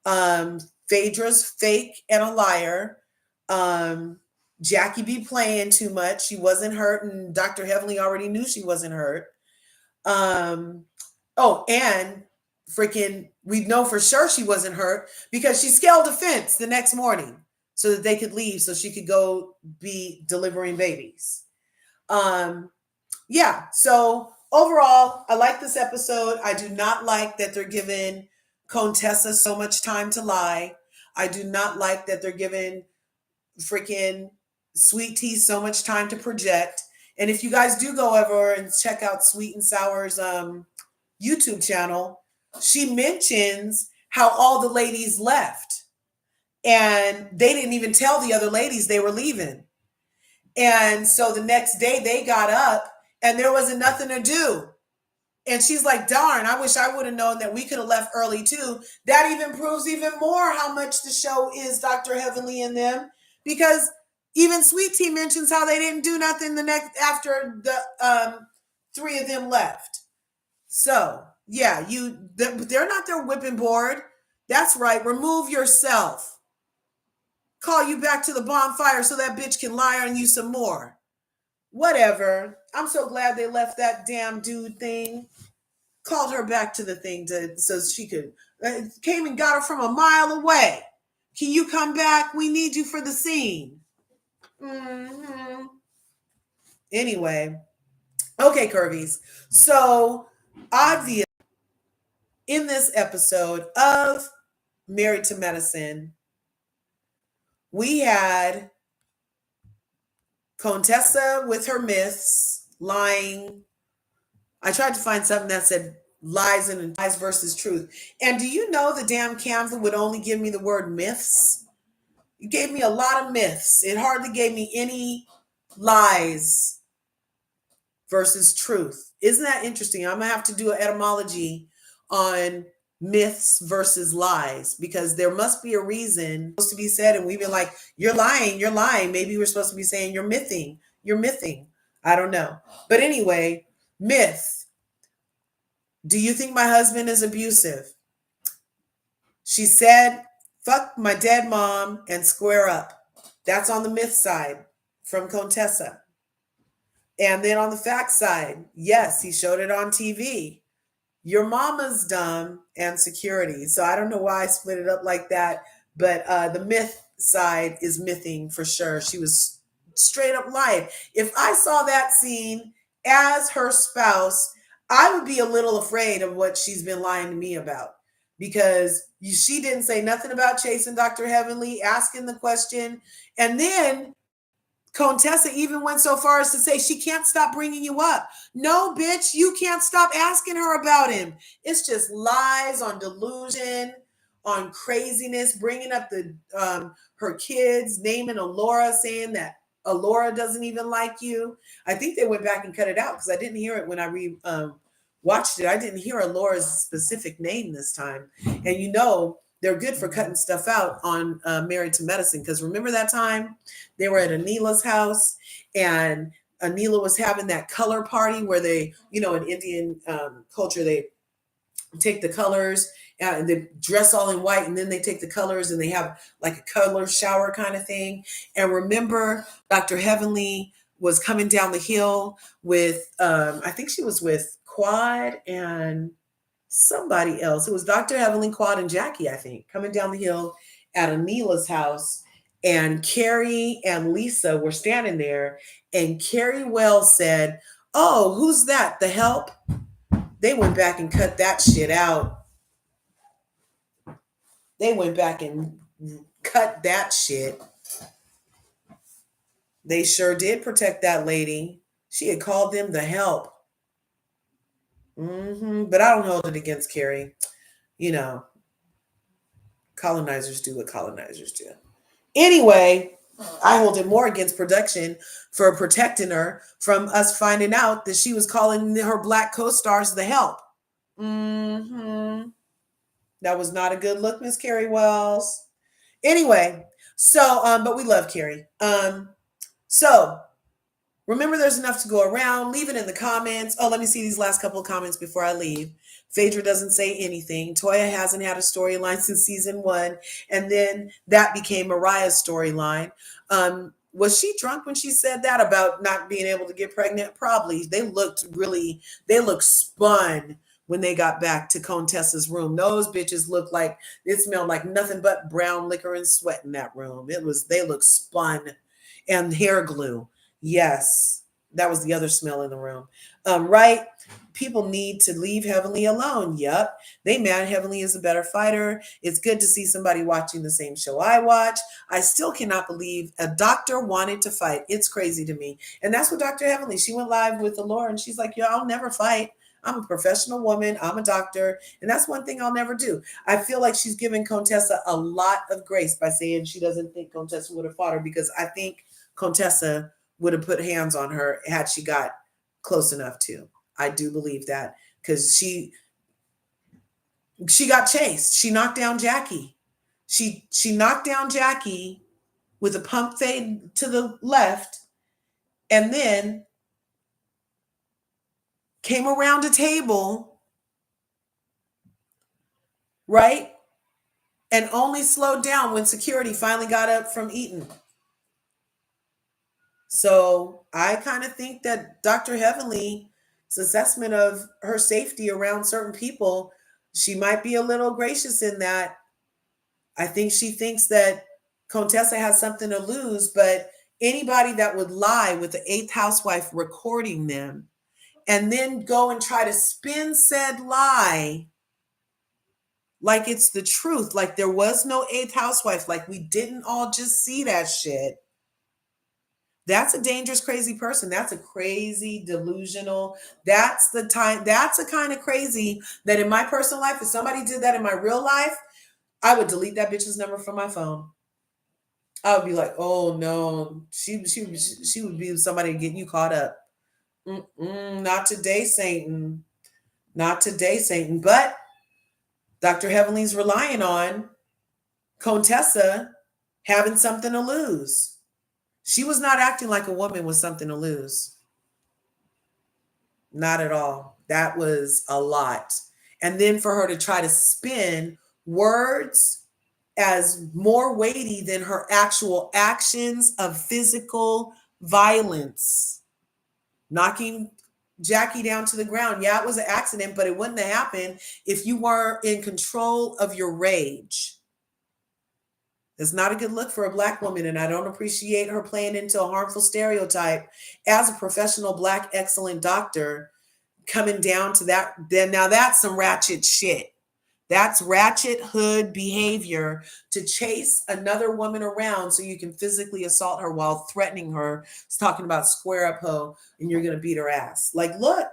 Phaedra's fake and a liar. Jackie be playing too much. She wasn't hurt, and Dr. Heavenly already knew she wasn't hurt. Oh, and freaking, we know for sure she wasn't hurt because she scaled a fence the next morning so that they could leave so she could go be delivering babies. Yeah, so overall, I like this episode. I do not like that they're giving CONEtessa so much time to lie. I do not like that they're giving freaking Sweet Tea so much time to project. And if you guys do go over and check out Sweet and Sour's YouTube channel, she mentions how all the ladies left. And they didn't even tell the other ladies they were leaving. And so the next day they got up and there wasn't nothing to do. And she's like, darn, I wish I would have known that we could have left early too. That even proves even more how much the show is Dr. Heavenly and them, because even Sweet Tea mentions how they didn't do nothing the next after the three of them left. So yeah, they're not their whipping board. That's right. Remove yourself. Call you back to the bonfire so that bitch can lie on you some more. Whatever. I'm so glad they left that damn dude thing. Called her back to the thing so she could, came and got her from a mile away. Can you come back? We need you for the scene. Mm-hmm. Anyway. Okay, Curvies. So obviously in this episode of Married to Medicine, we had CONEtessa with her myths, lying. I tried to find something that said lies and lies versus truth. And do you know the damn Canva would only give me the word myths? It gave me a lot of myths. It hardly gave me any lies versus truth. Isn't that interesting? I'm going to have to do an etymology on myths versus lies, because there must be a reason supposed to be said, and we've been like, you're lying. Maybe we're supposed to be saying you're mything. I don't know. But anyway, myth. Do you think my husband is abusive? She said, fuck my dead mom and square up. That's on the myth side from CONEtessa. And then on the fact side, yes, he showed it on TV. Your mama's dumb and security. So I don't know why I split it up like that, but the myth side is mything for sure. She was straight up lying. If I saw that scene as her spouse, I would be a little afraid of what she's been lying to me about, because she didn't say nothing about chasing Dr. Heavenly, asking the question. And then CONEtessa even went so far as to say she can't stop bringing you up. No, bitch, you can't stop asking her about him. It's just lies on delusion, on craziness, bringing up the her kids, naming Alora, saying that Alora doesn't even like you. I think they went back and cut it out because I didn't hear it when I watched it. I didn't hear Alora's specific name this time. And you know, they're good for cutting stuff out on Married to Medicine, because remember that time they were at Anila's house and Anila was having that color party where they, you know, in Indian culture, they take the colors and they dress all in white, and then they take the colors and they have like a color shower kind of thing. And remember, Dr. Heavenly was coming down the hill with, I think she was with Quad and somebody else. It was Dr. Heavenly, Quad, and Jackie, I think, coming down the hill at Anila's house. And Carrie and Lisa were standing there. And Carrie Wells said, oh, who's that? The help? They went back and cut that shit out. They went back and cut that shit. They sure did protect that lady. She had called them the help. But I don't hold it against Carrie. You know, colonizers do what colonizers do. Anyway, I hold it more against production for protecting her from us finding out that she was calling her black co-stars the help. Now That was not a good look, Miss Carrie Wells. Anyway, so but we love Carrie. So remember, there's enough to go around. Leave it in the comments. Oh, let me see these last couple of comments before I leave. Phaedra doesn't say anything. Toya hasn't had a storyline since season 1, and then that became Mariah's storyline. Was she drunk when she said that about not being able to get pregnant? Probably. They looked spun when they got back to CONEtessa's room. Those bitches looked like it smelled like nothing but brown liquor and sweat in that room. They looked spun, and hair glue. Yes, that was the other smell in the room. Right? People need to leave Heavenly alone. Yep. They mad Heavenly is a better fighter. It's good to see somebody watching the same show I watch. I still cannot believe a doctor wanted to fight. It's crazy to me. And that's what Dr. Heavenly, she went live with Allure and she's like, yo, I'll never fight. I'm a professional woman. I'm a doctor. And that's one thing I'll never do. I feel like she's giving CONEtessa a lot of grace by saying she doesn't think CONEtessa would have fought her, because I think CONEtessa would have put hands on her had she got close enough to. I do believe that, because she got chased. She knocked down Jackie. She knocked down Jackie with a pump fade to the left, and then came around a table, right? And only slowed down when security finally got up from eating. So I kind of think that Dr. Heavenly's assessment of her safety around certain people, she might be a little gracious in that. I think she thinks that CONEtessa has something to lose, but anybody that would lie with the 8th housewife recording them and then go and try to spin said lie like it's the truth, like there was no 8th housewife, like we didn't all just see that shit. That's a dangerous, crazy person. That's a crazy, delusional. That's a kind of crazy that in my personal life, if somebody did that in my real life, I would delete that bitch's number from my phone. I would be like, oh no, she would be somebody getting you caught up. Not today, Satan. Not today, Satan. But Dr. Heavenly's relying on CONEtessa having something to lose. She was not acting like a woman with something to lose. Not at all. That was a lot. And then for her to try to spin words as more weighty than her actual actions of physical violence, knocking Jackie down to the ground. Yeah, it was an accident, but it wouldn't have happened if you were in control of your rage. It's not a good look for a Black woman, and I don't appreciate her playing into a harmful stereotype as a professional Black excellent doctor, coming down to that. Then now that's some ratchet shit. That's ratchet hood behavior, to chase another woman around so you can physically assault her while threatening her. It's talking about square up hoe and you're going to beat her ass. Like, look,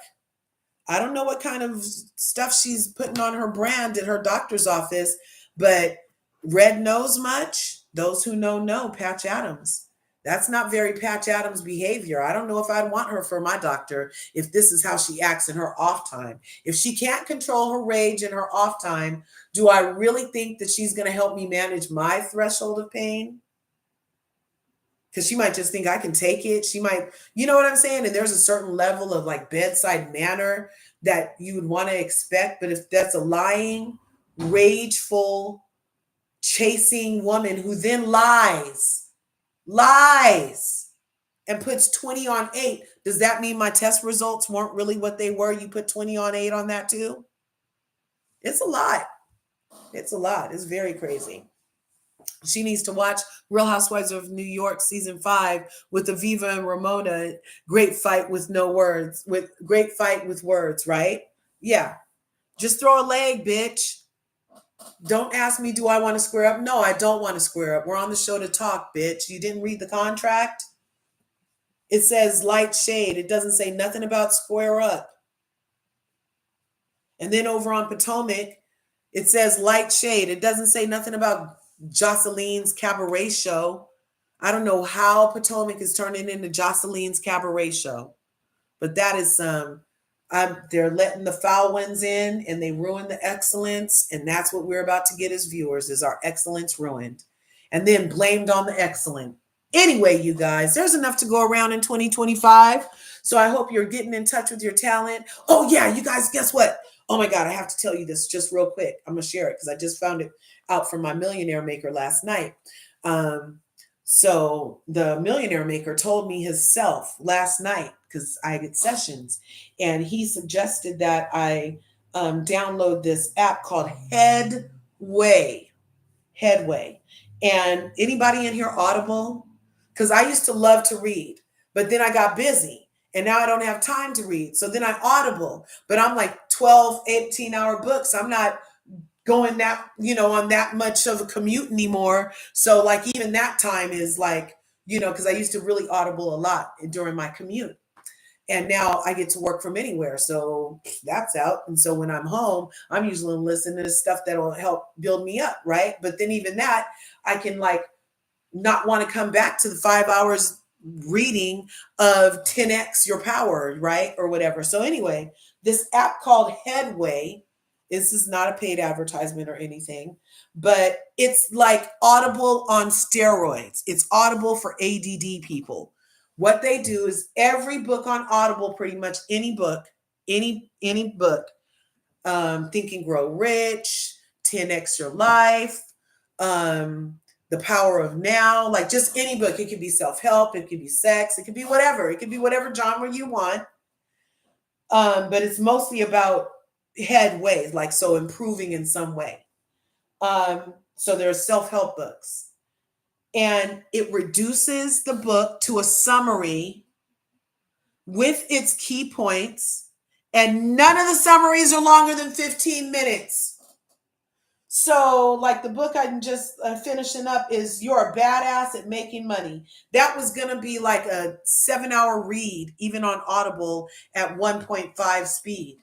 I don't know what kind of stuff she's putting on her brand at her doctor's office, but red knows much. Those who know, Patch Adams. That's not very Patch Adams behavior. I don't know if I'd want her for my doctor if this is how she acts in her off time. If she can't control her rage in her off time, do I really think that she's going to help me manage my threshold of pain? Because she might just think I can take it. She might, you know what I'm saying? And there's a certain level of like bedside manner that you would want to expect. But if that's a lying, rageful, chasing woman who then lies and puts 20 on 8, does that mean my test results weren't really what they were? You put 20 on 8 on that too? It's a lot. It's a lot. It's very crazy. She needs to watch Real Housewives of New York season 5 with Aviva and Ramona. Great fight with words, right? Yeah. Just throw a leg, bitch. Don't ask me, do I want to square up? No, I don't want to square up. We're on the show to talk, bitch. You didn't read the contract? It says light shade. It doesn't say nothing about square up. And then over on Potomac, it says light shade. It doesn't say nothing about Jocelyn's cabaret show. I don't know how Potomac is turning into Jocelyn's cabaret show, but that is some They're letting the foul ones in and they ruin the excellence. And that's what we're about to get as viewers, is our excellence ruined and then blamed on the excellent. Anyway, you guys, there's enough to go around in 2025. So I hope you're getting in touch with your talent. Oh yeah, you guys, guess what? Oh my God, I have to tell you this just real quick. I'm gonna share it because I just found it out from my millionaire maker last night. So the millionaire maker told me himself last night, because I get sessions, and he suggested that I download this app called Headway. And anybody in here Audible? Because I used to love to read, but then I got busy and now I don't have time to read. So then I Audible, but I'm like 12, 18-hour books. I'm not going that, on that much of a commute anymore. So like even that time is like, because I used to really Audible a lot during my commute. And now I get to work from anywhere. So that's out. And so when I'm home, I'm usually listening to stuff that will help build me up, right? But then even that, I can like not want to come back to the 5 hours reading of 10x your power, right? Or whatever. So anyway, this app called Headway, this is not a paid advertisement or anything, but it's like Audible on steroids. It's Audible for ADD people. What they do is every book on Audible, pretty much any book, any book, Think and Grow Rich, 10x Your Life, The Power of Now, like just any book. It could be self-help, it could be sex, it could be whatever. It could be whatever genre you want. But it's mostly about headways, like so improving in some way. So there's self-help books. And it reduces the book to a summary with its key points. And none of the summaries are longer than 15 minutes. So like the book I'm just finishing up is You're a Badass at Making Money. That was going to be like a 7-hour read, even on Audible at 1.5 speed.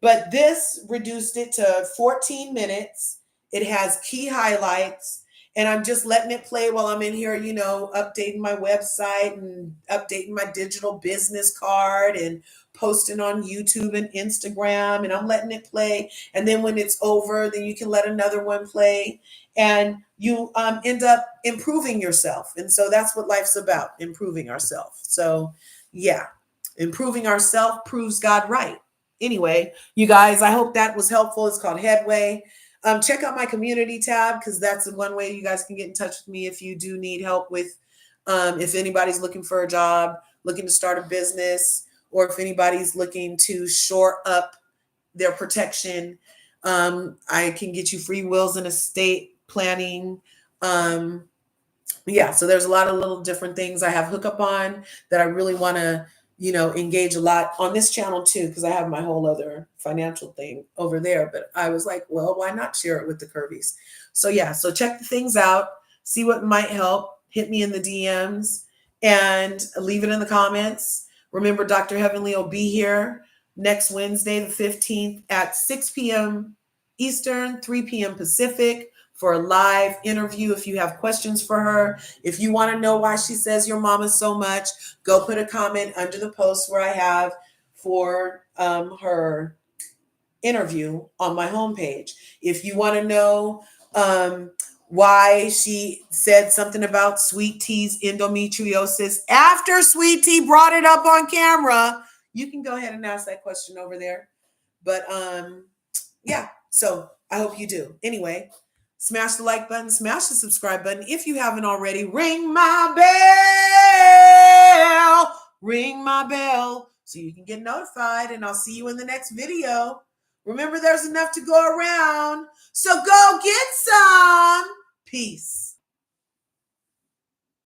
But this reduced it to 14 minutes. It has key highlights. And I'm just letting it play while I'm in here, updating my website and updating my digital business card and posting on YouTube and Instagram. And I'm letting it play. And then when it's over, then you can let another one play. And you end up improving yourself. And so that's what life's about, improving ourselves. So yeah, improving ourselves proves God right. Anyway, you guys, I hope that was helpful. It's called Headway. Check out my community tab, because that's the one way you guys can get in touch with me if you do need help with, if anybody's looking for a job, looking to start a business, or if anybody's looking to shore up their protection. I can get you free wills and estate planning. Yeah, so there's a lot of little different things I have hookup on that I really want to engage a lot on this channel too, because I have my whole other financial thing over there. But I was like, well, why not share it with the Curvies? So yeah, so check the things out, see what might help, hit me in the DMs and leave it in the comments. Remember, Dr. Heavenly will be here next Wednesday, the 15th at 6 p.m. Eastern, 3 p.m. Pacific, for a live interview. If you have questions for her, if you want to know why she says your mama so much, go put a comment under the post where I have for her interview on my homepage. If you want to know why she said something about Sweet Tea's endometriosis after Sweet Tea brought it up on camera, you can go ahead and ask that question over there. But yeah, so I hope you do. Anyway, smash the like button, smash the subscribe button. If you haven't already, ring my bell so you can get notified, and I'll see you in the next video. Remember, there's enough to go around, so go get some. Peace.